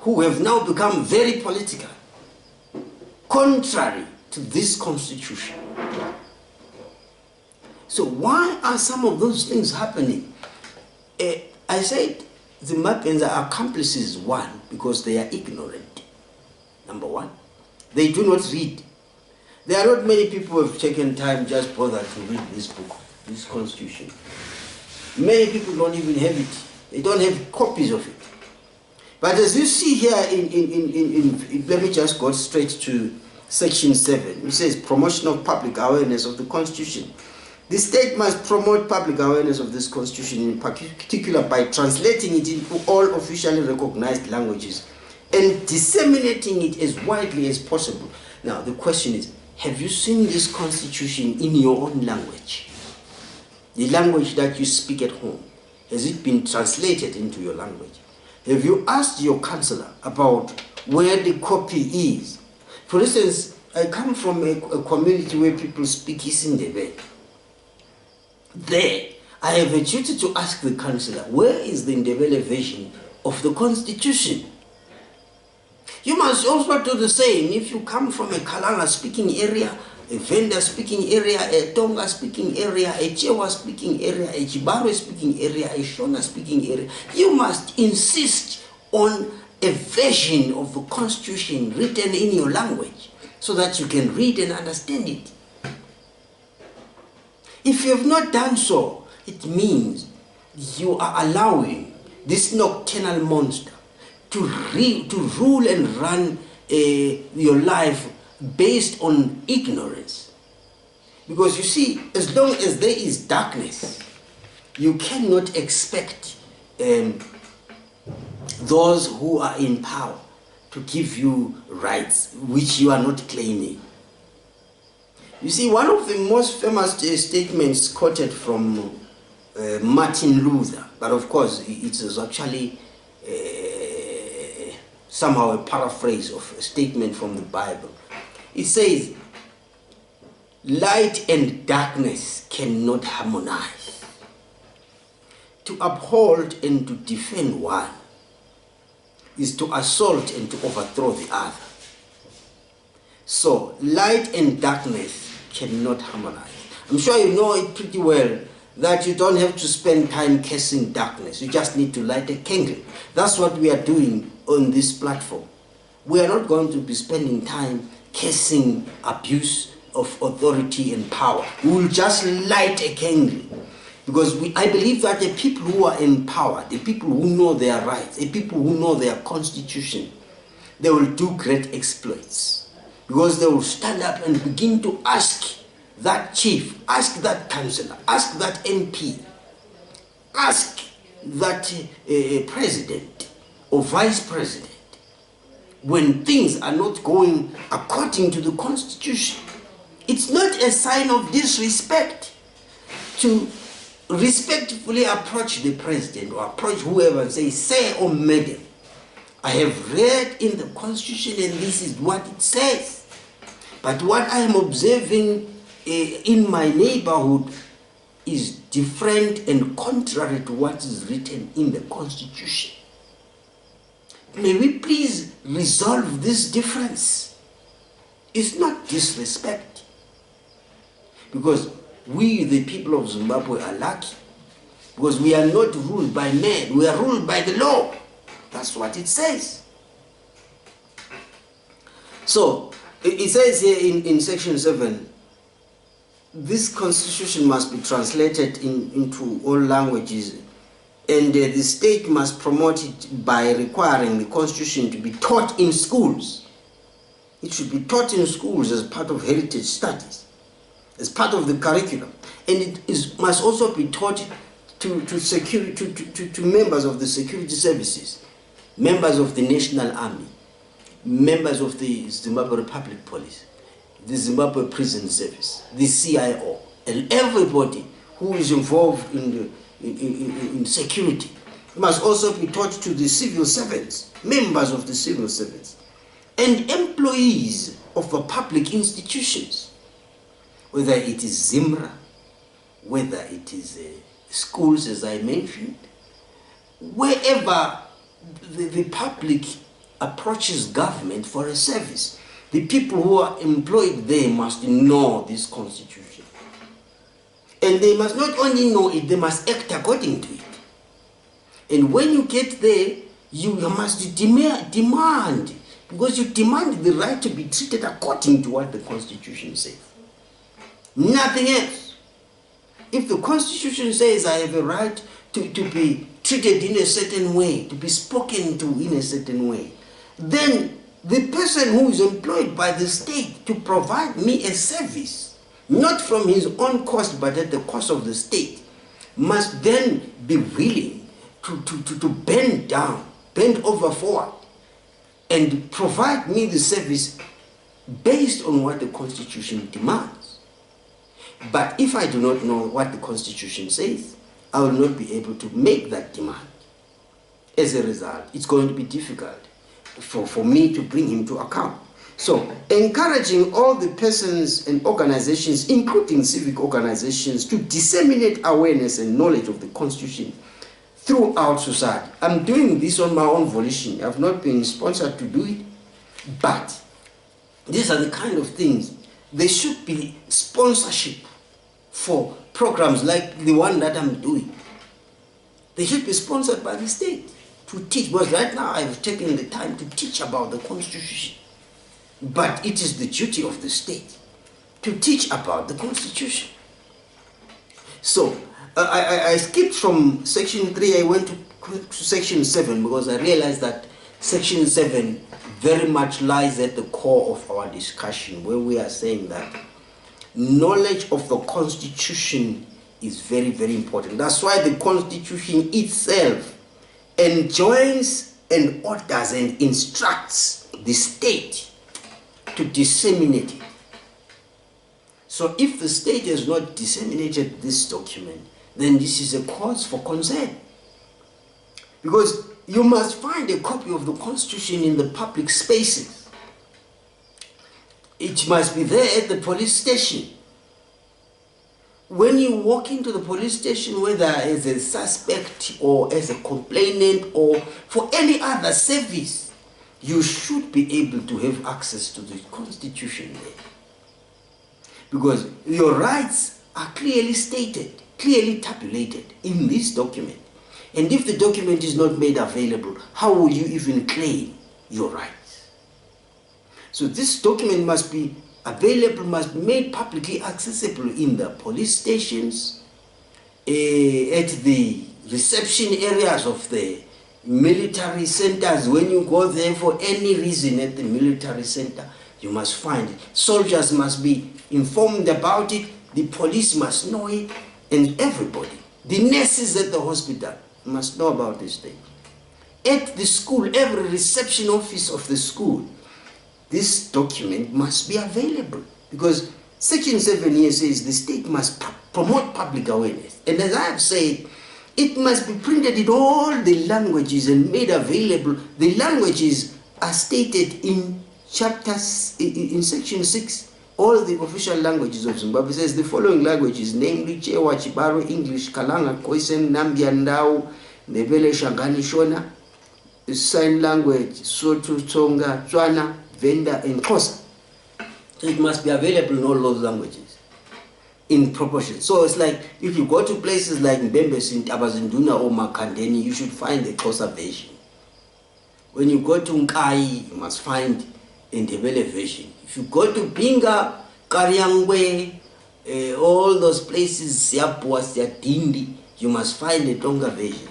who have now become very political, contrary to this constitution. So why are some of those things happening? I said Zimbabweans are accomplices, one, because they are ignorant. Number one, they do not read. There are not many people who have taken time just bother to read this book, this constitution. Many people don't even have it. They don't have copies of it. But as you see here, let me just go straight to section 7, which says promotion of public awareness of the constitution. The state must promote public awareness of this constitution, in particular by translating it into all officially recognized languages and disseminating it as widely as possible. Now, the question is, have you seen this constitution in your own language? The language that you speak at home, has it been translated into your language? Have you asked your counselor about where the copy is? For instance, I come from a community where people speak isiNdebele. There, I have a duty to ask the counselor, where is the Ndebele version of the constitution? You must also do the same if you come from a Kalanga speaking area, a Venda speaking area, a Tonga speaking area, a Chewa speaking area, a Chibaro speaking area, a Shona speaking area. You must insist on a version of the constitution written in your language so that you can read and understand it. If you have not done so, it means you are allowing this nocturnal monster to rule and run your life based on ignorance. Because you see, as long as there is darkness, you cannot expect those who are in power to give you rights which you are not claiming. You see, one of the most famous statements quoted from Martin Luther, but of course it is actually somehow a paraphrase of a statement from the Bible. It says, light and darkness cannot harmonize. To uphold and to defend one is to assault and to overthrow the other. So light and darkness cannot harmonize. I'm sure you know it pretty well, that you don't have to spend time casting darkness. You just need to light a candle. That's what we are doing on this platform. We are not going to be spending time casting abuse of authority and power. We will just light a candle. Because I believe that the people who are in power, the people who know their rights, the people who know their constitution, they will do great exploits. Because they will stand up and begin to ask that chief, ask that councillor, ask that MP, ask that president or vice president, when things are not going according to the constitution. It's not a sign of disrespect to respectfully approach the president or approach whoever and say, sir or madam, I have read in the constitution and this is what it says. But what I am observing in my neighborhood is different and contrary to what is written in the constitution. May we please resolve this difference. It's not disrespect. Because we, the people of Zimbabwe, are lucky. Because we are not ruled by men, we are ruled by the law. That's what it says. So, it says here in section 7, this constitution must be translated into all languages, and the state must promote it by requiring the constitution to be taught in schools. It should be taught in schools as part of heritage studies, as part of the curriculum, and it must also be taught to members of the security services, members of the National Army, members of the Zimbabwe Republic Police, the Zimbabwe Prison Service, the CIO, and everybody who is involved in security. It must also be taught to the civil servants, members of the civil servants, and employees of the public institutions, whether it is ZIMRA, whether it is schools, as I mentioned, wherever the public approaches government for a service, the people who are employed there must know this constitution. And they must not only know it, they must act according to it. And when you get there, you must demand, because you demand the right to be treated according to what the constitution says. Nothing else. If the constitution says I have a right to be treated in a certain way, to be spoken to in a certain way, then the person who is employed by the state to provide me a service, not from his own cost but at the cost of the state, must then be willing to bend down, bend over forward, and provide me the service based on what the constitution demands. But if I do not know what the constitution says, I will not be able to make that demand. As a result, it's going to be difficult for me to bring him to account. So, encouraging all the persons and organizations, including civic organizations, to disseminate awareness and knowledge of the Constitution throughout society. I'm doing this on my own volition. I've not been sponsored to do it, but these are the kind of things. There should be sponsorship for programs like the one that I'm doing. They should be sponsored by the state to teach, because right now I've taken the time to teach about the Constitution. But it is the duty of the state to teach about the Constitution. So, I skipped from section 3, I went to section 7, because I realized that section 7 very much lies at the core of our discussion, where we are saying that knowledge of the Constitution is very, very important. That's why the Constitution itself enjoins and orders and instructs the state to disseminate it. So if the state has not disseminated this document, then this is a cause for concern. Because you must find a copy of the Constitution in the public spaces. It must be there at the police station. When you walk into the police station, whether as a suspect or as a complainant or for any other service, you should be able to have access to the Constitution there. Because your rights are clearly stated, clearly tabulated in this document. And if the document is not made available, how will you even claim your rights? So this document must be available, must be made publicly accessible in the police stations, at the reception areas of the military centers. When you go there for any reason at the military center, you must find it. Soldiers must be informed about it, the police must know it, and everybody, the nurses at the hospital must know about this thing. At the school, every reception office of the school, this document must be available, because Section 7 here says the state must promote public awareness. And as I have said, it must be printed in all the languages and made available. The languages are stated in chapters, in Section 6. All the official languages of Zimbabwe says the following languages, namely Chewa, Chibaro, English, Kalanga, Khoisan, Nambia, Ndau, Ndebele, Shangani, Shona, the sign language, Sotho, Tsonga, Tswana, Venda, and Xhosa. So it must be available in all those languages in proportion. So it's like if you go to places like Mbembe, Abazinduna, or Makandeni, you should find the Xhosa version. When you go to Nkai, you must find the Ndebele version. If you go to Pinga, Karyangwe, all those places, Siapua, Siatindi, you must find the Tonga version.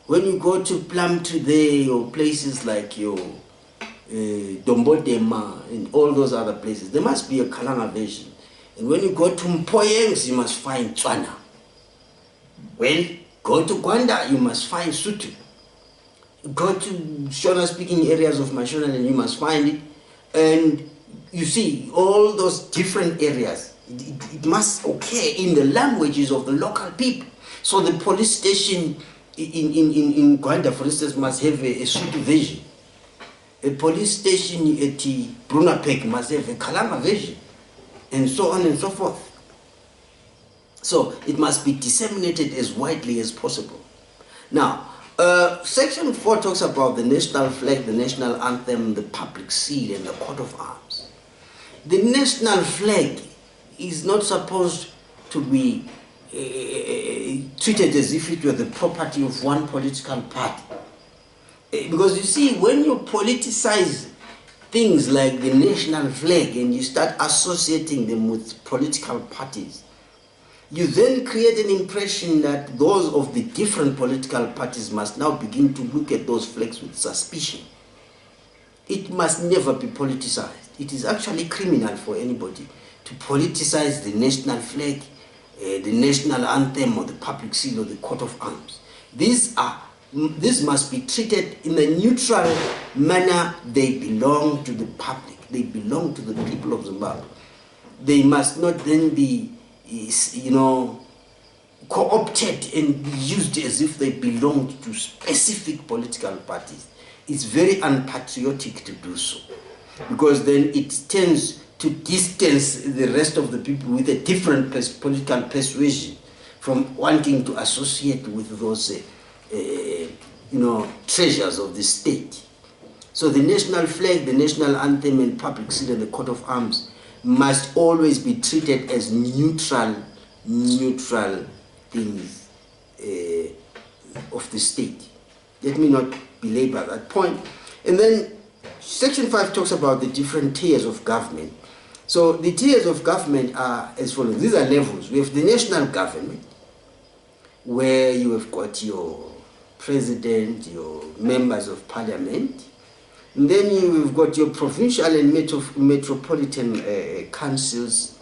When you go to Plumtree there, or places like your Dombodema and all those other places, there must be a Kalanga version. And when you go to Mpoyengs, you must find Tswana. Well, go to Gwanda, you must find Sotho. Go to Shona-speaking areas of Mashonaland, you must find it. And you see, all those different areas, it must occur in the languages of the local people. So the police station in Gwanda, for instance, must have a Sotho version. A police station at Brunapek must have a Kalanga version, and so on and so forth. So it must be disseminated as widely as possible. Now, Section 4 talks about the national flag, the national anthem, the public seal, and the coat of arms. The national flag is not supposed to be treated as if it were the property of one political party. Because you see, when you politicize things like the national flag and you start associating them with political parties, you then create an impression that those of the different political parties must now begin to look at those flags with suspicion. It must never be politicized. It is actually criminal for anybody to politicize the national flag, the national anthem, or the public seal, or the coat of arms. This must be treated in a neutral manner. They belong to the public. They belong to the people of Zimbabwe. They must not then be, co-opted and used as if they belonged to specific political parties. It's very unpatriotic to do so, because then it tends to distance the rest of the people with a different political persuasion from wanting to associate with those treasures of the state. So the national flag, the national anthem, and public seal, and the coat of arms must always be treated as neutral things of the state. Let me not belabor that point. And then Section 5 talks about the different tiers of government. So the tiers of government are as follows. These are levels. We have the national government, where you have got your president, your members of parliament, and then you've got your provincial and metropolitan councils,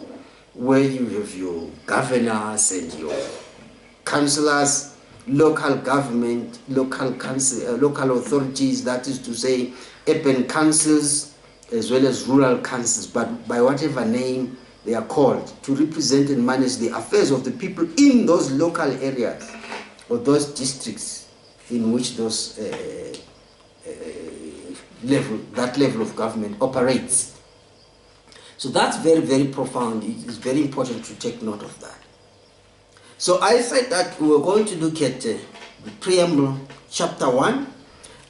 where you have your governors and your councillors, local government, local authorities, that is to say urban councils as well as rural councils, but by whatever name they are called, to represent and manage the affairs of the people in those local areas or those districts in which those that level of government operates. So that's very, very profound. It is very important to take note of that. So I said that we were going to look at the preamble, chapter 1.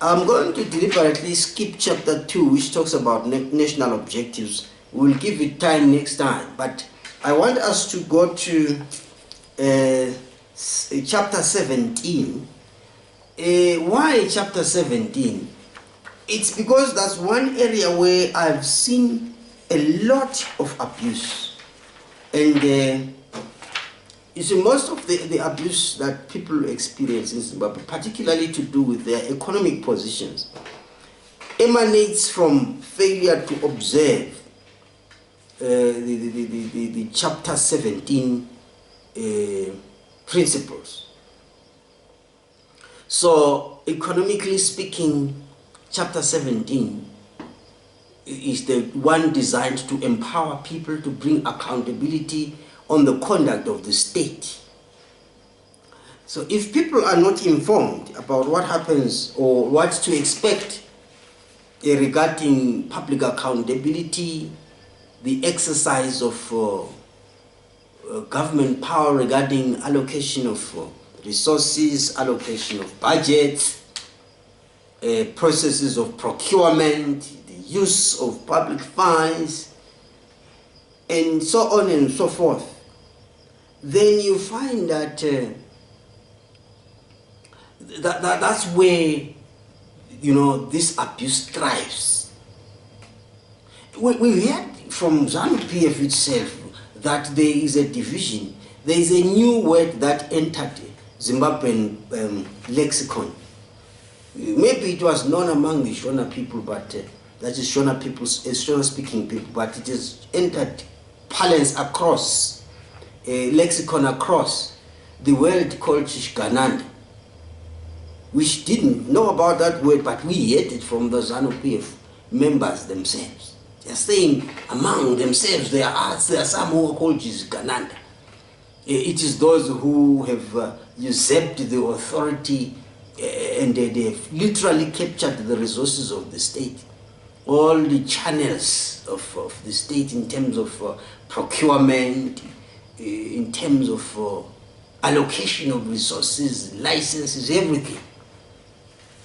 I'm going to deliberately skip chapter 2, which talks about national objectives. We'll give it time next time. But I want us to go to chapter 17. Why chapter 17? It's because that's one area where I've seen a lot of abuse. And you see, most of the abuse that people experience in Zimbabwe, particularly to do with their economic positions, emanates from failure to observe the chapter 17 principles. So, economically speaking, chapter 17 is the one designed to empower people to bring accountability on the conduct of the state. So if people are not informed about what happens or what to expect regarding public accountability, the exercise of government power regarding allocation of resources, allocation of budgets, processes of procurement, the use of public funds, and so on and so forth, then you find that, that's where, you know, this abuse thrives. We heard from ZANU PF itself that there is a division. There is a new word that entered Zimbabwean lexicon. Maybe it was known among the Shona people, but that is Shona people, Shona speaking people, but it has entered parlance across, lexicon across the world called Shishgananda, which didn't know about that word, but we heard it from the ZANU PF members themselves. They are saying among themselves there are some who are called Shishgananda. It is those who have usurped the authority and they have literally captured the resources of the state, all the channels of the state in terms of procurement, in terms of allocation of resources, licenses, everything.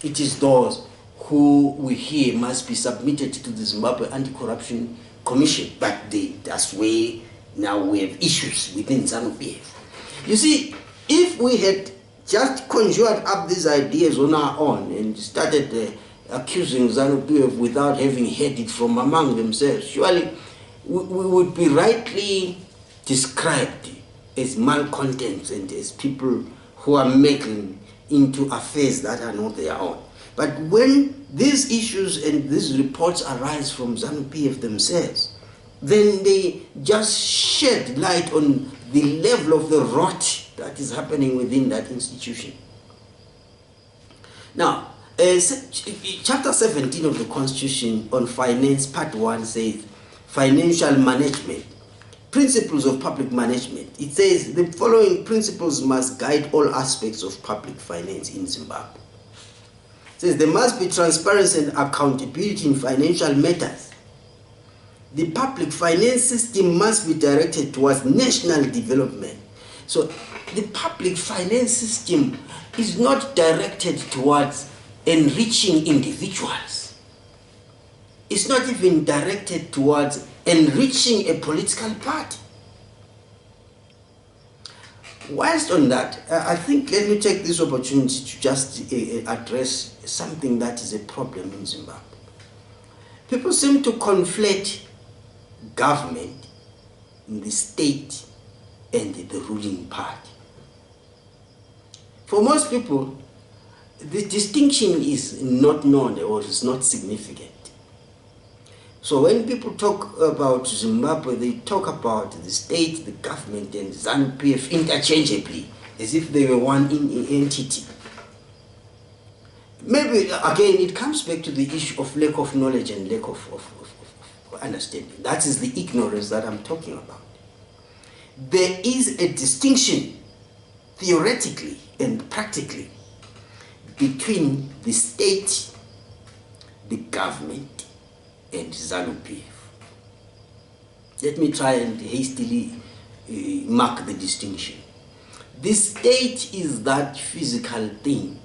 It is those who we hear must be submitted to the Zimbabwe Anti-Corruption Commission, but that's where now we have issues within ZANU PF. You see, if we had just conjured up these ideas on our own and started accusing ZANU PF without having heard it from among themselves, surely we would be rightly described as malcontents and as people who are making into affairs that are not their own. But when these issues and these reports arise from ZANU PF themselves, then they just shed light on the level of the rot that is happening within that institution. Now, chapter 17 of the Constitution on Finance, part 1 says, financial management, principles of public management. It says the following principles must guide all aspects of public finance in Zimbabwe. It says there must be transparency and accountability in financial matters. The public finance system must be directed towards national development. So the public finance system is not directed towards enriching individuals. It's not even directed towards enriching a political party. Whilst on that, I think let me take this opportunity to just address something that is a problem in Zimbabwe. People seem to conflate government in the state and the ruling party. For most people, the distinction is not known or is not significant. So when people talk about Zimbabwe, they talk about the state, the government, and ZANU PF interchangeably, as if they were one entity. Maybe, again, it comes back to the issue of lack of knowledge and lack of understanding. That is the ignorance that I'm talking about. There is a distinction, theoretically and practically, between the state, the government, and ZANU PF. Let me try and hastily mark the distinction. The state is that physical thing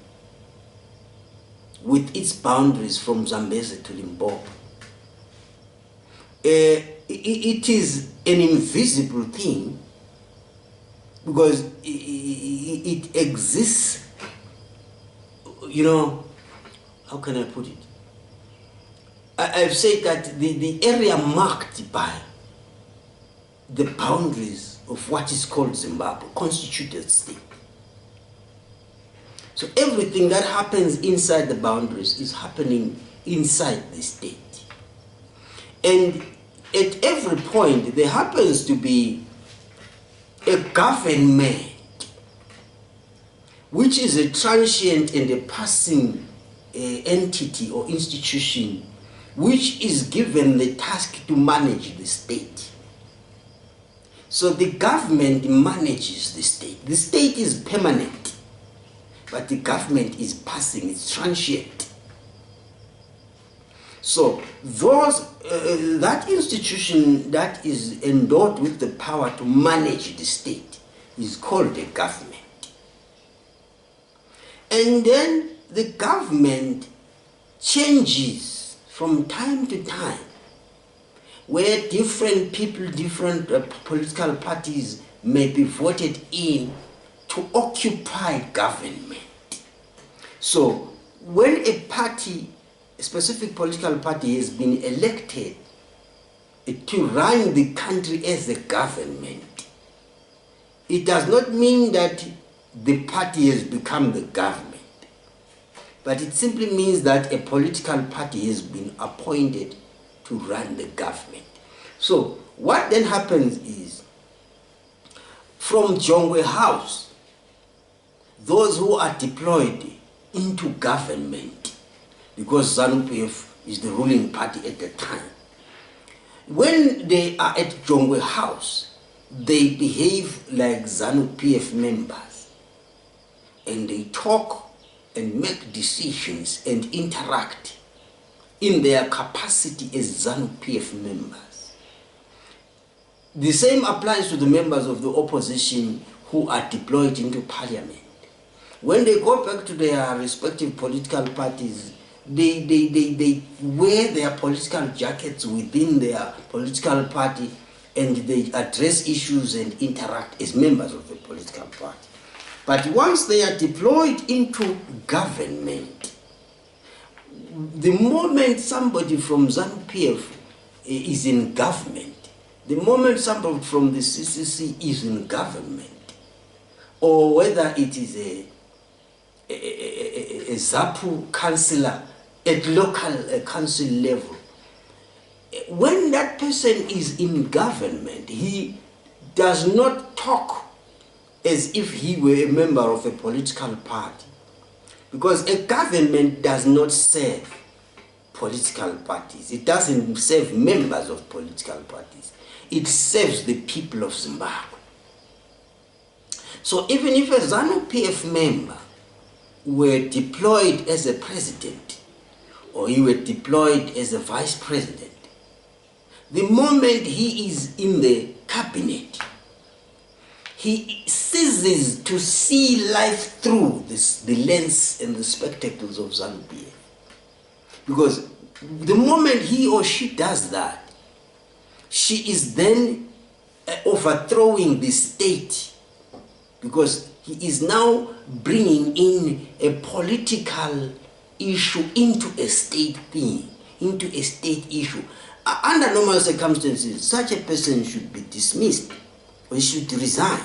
with its boundaries from Zambezi to Limpopo. it is an invisible thing because it exists, you know, how can I put it? I've said that the area marked by the boundaries of what is called Zimbabwe constituted state. So everything that happens inside the boundaries is happening inside the state. And at every point, there happens to be a government, which is a transient and a passing entity or institution, which is given the task to manage the state. So the government manages the state. The state is permanent, but the government is passing, it's transient. So those, that institution that is endowed with the power to manage the state is called a government. And then the government changes from time to time, where different people, different political parties may be voted in to occupy government. So when a party, a specific political party has been elected to run the country as a government, it does not mean that the party has become the government, but it simply means that a political party has been appointed to run the government. So what then happens is, from Jongwe House, those who are deployed into government, because ZANU PF is the ruling party at the time, when they are at Jongwe House, they behave like ZANU PF members, and they talk and make decisions and interact in their capacity as ZANU PF members. The same applies to the members of the opposition who are deployed into parliament. When they go back to their respective political parties, they wear their political jackets within their political party, and they address issues and interact as members of the political party. But once they are deployed into government, the moment somebody from ZANU PF is in government, the moment somebody from the CCC is in government, or whether it is a ZAPU councillor at local council level, when that person is in government, he does not talk as if he were a member of a political party, because a government does not serve political parties. It doesn't serve members of political parties. It serves the people of Zimbabwe. So even if a ZANU PF member were deployed as a president, or he were deployed as a vice president, the moment he is in the cabinet, he ceases to see life through the lens and the spectacles of ZANU PF. Because the moment he or she does that, she is then overthrowing the state, because he is now bringing in a political issue into a state thing, into a state issue. Under normal circumstances, such a person should be dismissed, or he should resign.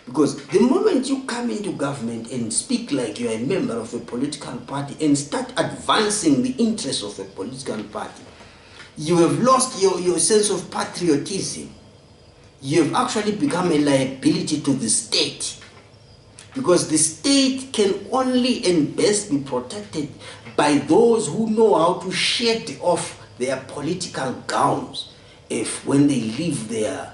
Because the moment you come into government and speak like you are a member of a political party and start advancing the interests of a political party, you have lost your sense of patriotism. You have actually become a liability to the state, because the state can only and best be protected by those who know how to shed off their political gowns when they leave their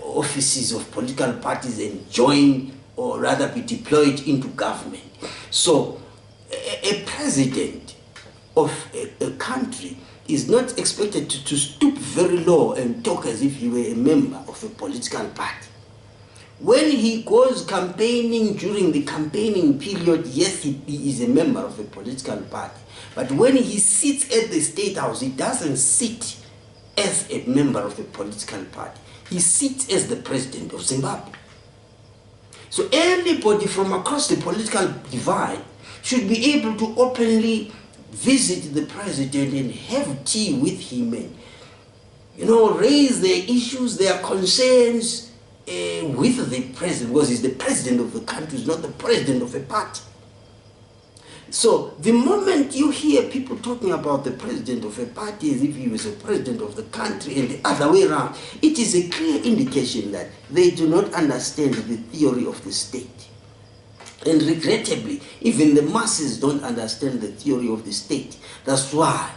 offices of political parties and join, or rather be deployed into government. So a president of a country is not expected to stoop very low and talk as if he were a member of a political party. When he goes campaigning during the campaigning period, yes, he is a member of a political party. But when he sits at the State House, he doesn't sit as a member of a political party. He sits as the president of Zimbabwe. So anybody from across the political divide should be able to openly visit the president and have tea with him and, raise their issues, their concerns with the president, because he's the president of the country, he's not the president of a party. So the moment you hear people talking about the president of a party as if he was a president of the country and the other way around, it is a clear indication that they do not understand the theory of the state. And regrettably, even the masses don't understand the theory of the state. That's why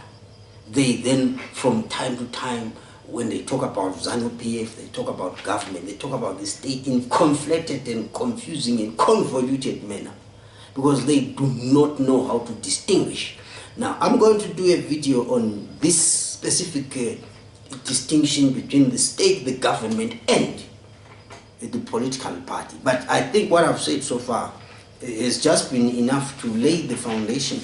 they then, from time to time, when they talk about ZANU PF, they talk about government, they talk about the state in conflicted and confusing and convoluted manner, because they do not know how to distinguish. Now, I'm going to do a video on this specific distinction between the state, the government, and the political party. But I think what I've said so far has just been enough to lay the foundation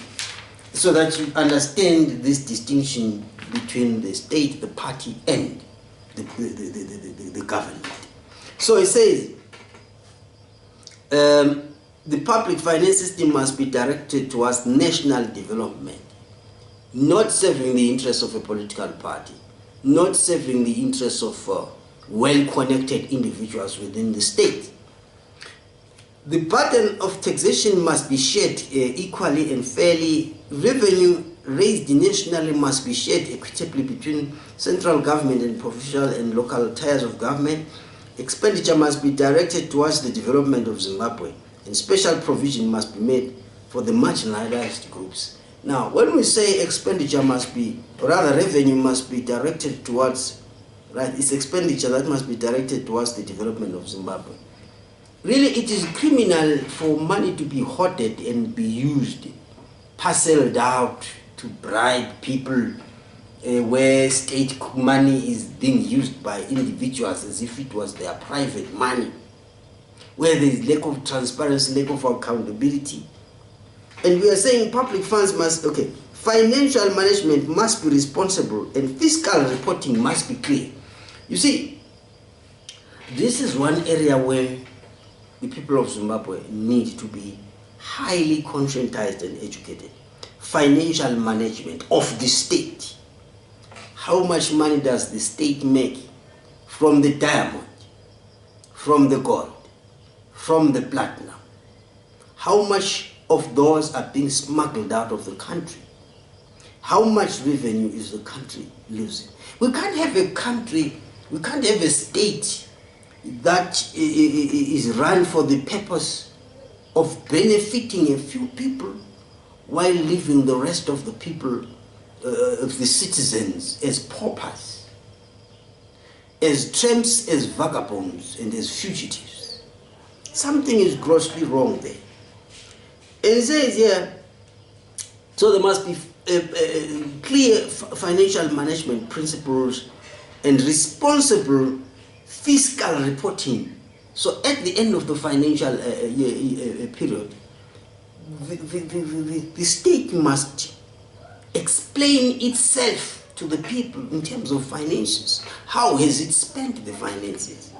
so that you understand this distinction between the state, the party, and the government. So it says, the public finance system must be directed towards national development, not serving the interests of a political party, not serving the interests of well-connected individuals within the state. The burden of taxation must be shared equally and fairly. Revenue raised nationally must be shared equitably between central government and provincial and local tiers of government. Expenditure must be directed towards the development of Zimbabwe, and special provision must be made for the marginalized groups. Now, when we say expenditure must be, or rather revenue must be directed towards, right, it's expenditure that must be directed towards the development of Zimbabwe. Really, it is criminal for money to be hoarded and be used, parceled out to bribe people, where state money is being used by individuals as if it was their private money, where there is lack of transparency, lack of accountability. And we are saying public funds must, financial management must be responsible and fiscal reporting must be clear. You see, this is one area where the people of Zimbabwe need to be highly conscientized and educated. Financial management of the state. How much money does the state make from the diamond, from the gold, from the platinum? How much of those are being smuggled out of the country? How much revenue is the country losing? We can't have a country, we can't have a state that is run for the purpose of benefiting a few people while leaving the rest of the people, of the citizens, as paupers, as tramps, as vagabonds, and as fugitives. Something is grossly wrong there. And it says here, so there must be clear financial management principles and responsible fiscal reporting. So at the end of the financial period, the state must explain itself to the people in terms of finances. How has it spent the finances?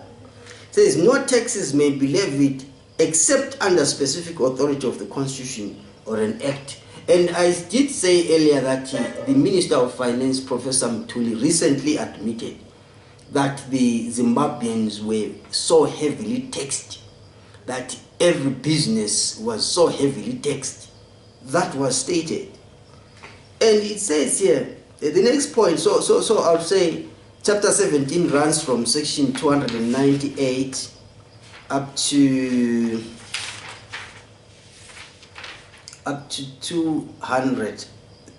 It says no taxes may be levied except under specific authority of the Constitution or an act. And I did say earlier that the Minister of Finance, Professor Mthuli, recently admitted that the Zimbabweans were so heavily taxed, that every business was so heavily taxed. That was stated. And it says here, the next point, so I'll say chapter 17 runs from section 298 up to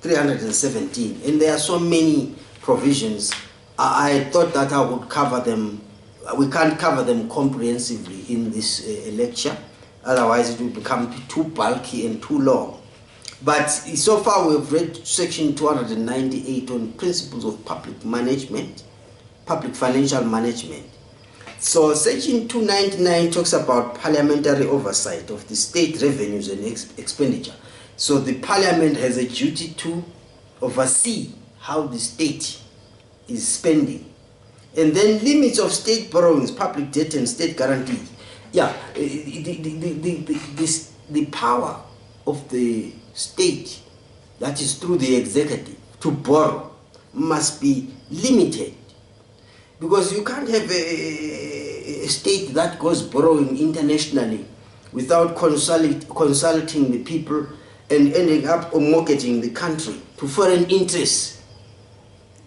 317, and there are so many provisions. I thought that I would cover them. We can't cover them comprehensively in this lecture, otherwise it will become too bulky and too long. But so far we've read section 298 on principles of public management, public financial management. So section 299 talks about parliamentary oversight of the state revenues and expenditure. So the parliament has a duty to oversee how the state is spending. And then limits of state borrowings, public debt and state guarantees. Yeah, the power of the state, that is through the executive, to borrow must be limited. Because you can't have a state that goes borrowing internationally without consulting the people and ending up mortgaging the country to foreign interests.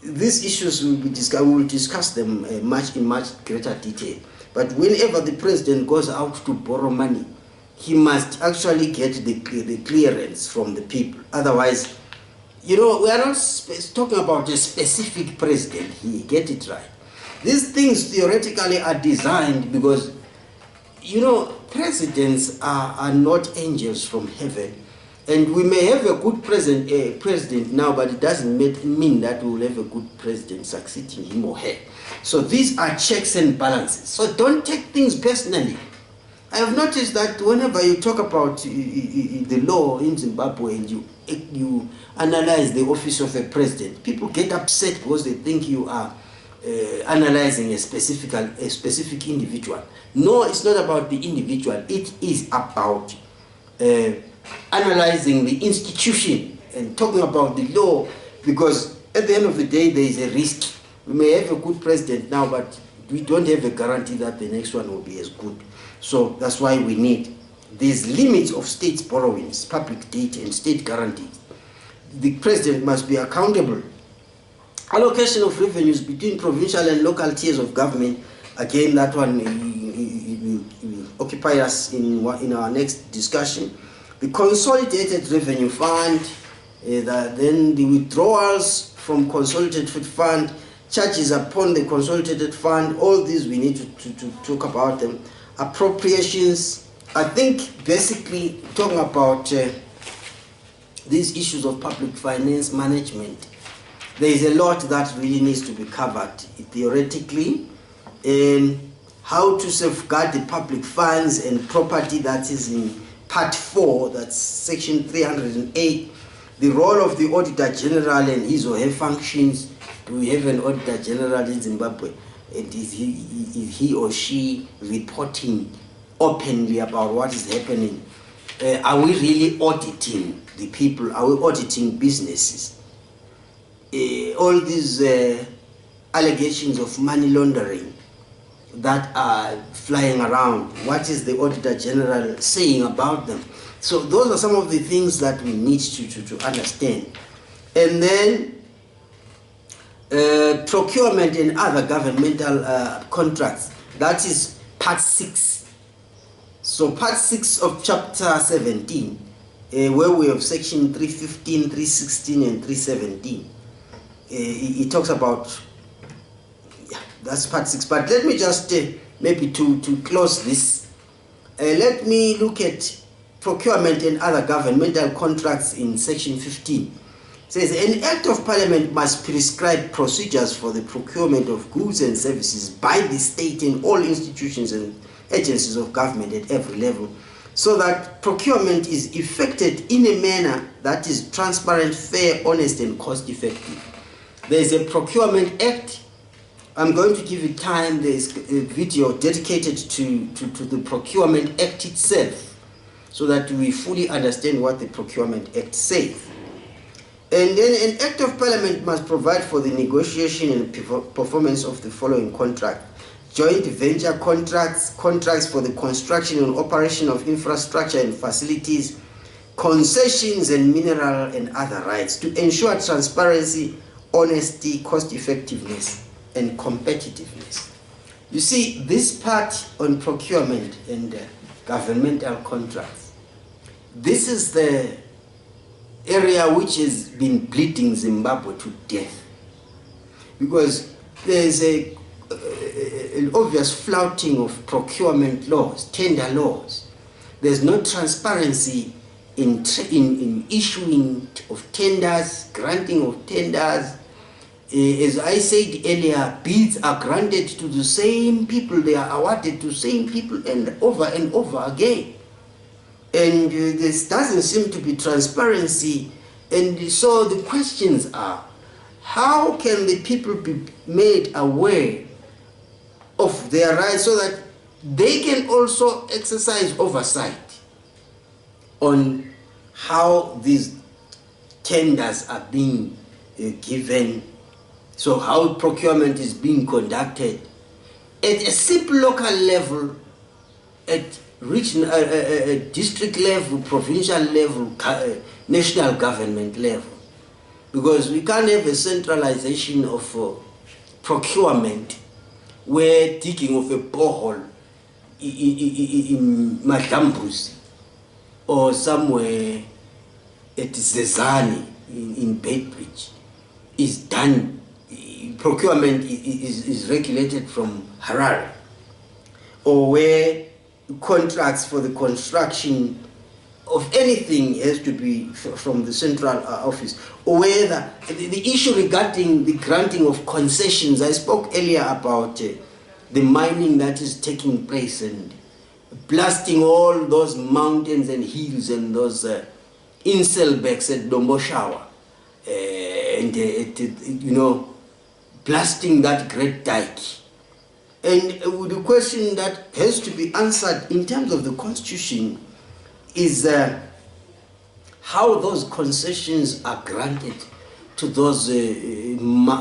These issues will be discussed. We will discuss them in much greater detail. But whenever the president goes out to borrow money, he must actually get the clearance from the people. Otherwise, you know, we are not talking about a specific president. He get it right. These things theoretically are designed because, you know, presidents are not angels from heaven. And we may have a good president now, but it doesn't mean that we will have a good president succeeding him or her. So these are checks and balances. So don't take things personally. I have noticed that whenever you talk about the law in Zimbabwe and you analyze the office of a president, people get upset because they think you are analyzing a specific individual. No, it's not about the individual. It is about analyzing the institution and talking about the law, because at the end of the day there is a risk. We may have a good president now, but we don't have a guarantee that the next one will be as good. So that's why we need these limits of state borrowings, public debt and state guarantees. The president must be accountable. Allocation of revenues between provincial and local tiers of government. Again, that one will occupy us in our next discussion. The consolidated revenue fund, then the withdrawals from consolidated fund, charges upon the consolidated fund, all these we need to talk about them. Appropriations, I think basically talking about these issues of public finance management, there is a lot that really needs to be covered theoretically, and how to safeguard the public funds and property, that is in part 4, that's section 308, the role of the Auditor General and his or her functions. Do we have an Auditor General in Zimbabwe? And is he or she reporting openly about what is happening? Are we really auditing the people? Are we auditing businesses? All these allegations of money laundering that are flying around, what is the Auditor General saying about them? So those are some of the things that we need to understand. And then procurement and other governmental contracts, that is part 6. So part 6 of chapter 17, where we have section 315, 316 and 317. It talks about, yeah, that's part 6. But let me just maybe to close this, let me look at procurement and other governmental contracts in section 15. It says, an act of parliament must prescribe procedures for the procurement of goods and services by the state and all institutions and agencies of government at every level, so that procurement is effected in a manner that is transparent, fair, honest, and cost-effective. There is a Procurement Act. I'm going to give it time. There is a video dedicated to the Procurement Act itself, so that we fully understand what the Procurement Act says. And then an Act of Parliament must provide for the negotiation and performance of the following contract: joint venture contracts, contracts for the construction and operation of infrastructure and facilities, concessions and mineral and other rights, to ensure transparency, honesty, cost-effectiveness, and competitiveness. You see, this part on procurement and governmental contracts, this is the area which has been bleeding Zimbabwe to death, because there is an obvious flouting of procurement laws, tender laws. There's no transparency in issuing of tenders, granting of tenders. As I said earlier, bids are granted to the same people, they are awarded to the same people and over again. And there doesn't seem to be transparency. And so the questions are, how can the people be made aware of their rights so that they can also exercise oversight on how these tenders are being given, so how procurement is being conducted at a simple local level, at regional, district level, provincial level, national government level. Because we can't have a centralization of procurement where digging of a borehole in Madambuzi or somewhere at Zezani in Bedbridge is done, procurement is regulated from Harare, or where contracts for the construction of anything has to be from the central office, or whether the issue regarding the granting of concessions. I spoke earlier about the mining that is taking place and blasting all those mountains and hills and those inselbecks at Domboshawa, and you know, blasting that great dike. And the question that has to be answered in terms of the constitution is how those concessions are granted to those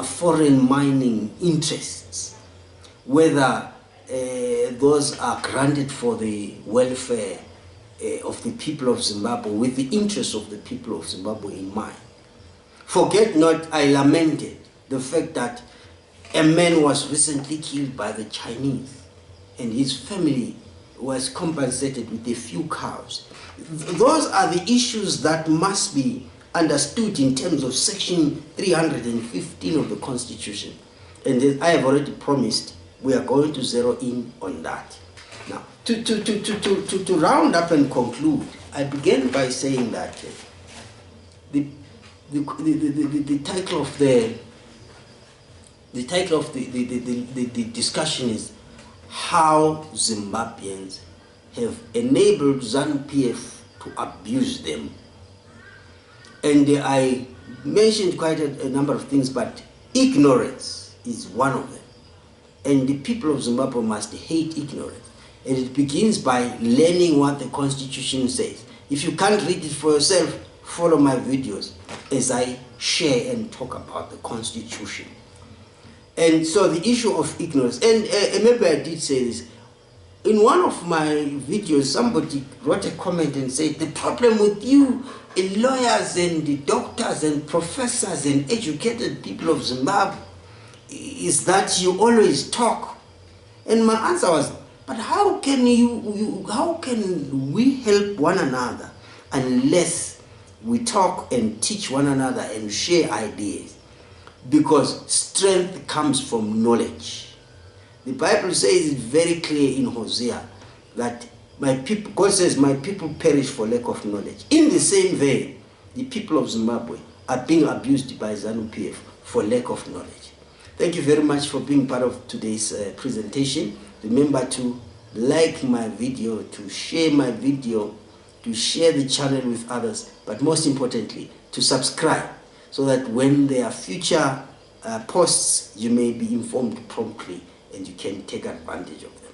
foreign mining interests, whether those are granted for the welfare of the people of Zimbabwe, with the interests of the people of Zimbabwe in mind. Forget not, I lamented the fact that a man was recently killed by the Chinese and his family was compensated with a few cows. Those are the issues that must be understood in terms of section 315 of the Constitution. And as I have already promised, we are going to zero in on that. Now, to round up and conclude, I began by saying that the title of the discussion is how Zimbabweans have enabled ZANU PF to abuse them. And I mentioned quite a number of things, but ignorance is one of them. And the people of Zimbabwe must hate ignorance. And it begins by learning what the Constitution says. If you can't read it for yourself, follow my videos as I share and talk about the Constitution. And so the issue of ignorance, and maybe I did say this, in one of my videos, somebody wrote a comment and said, the problem with you, lawyers and doctors and professors and educated people of Zimbabwe, is that you always talk. And my answer was, but how can how can we help one another unless we talk and teach one another and share ideas? Because strength comes from knowledge. The Bible says it very clear in Hosea that my people, God says, my people perish for lack of knowledge. In the same vein, the people of Zimbabwe are being abused by ZANU PF for lack of knowledge. Thank you very much for being part of today's presentation. Remember to like my video, to share my video, to share the channel with others, but most importantly, to subscribe, so that when there are future posts, you may be informed promptly and you can take advantage of them.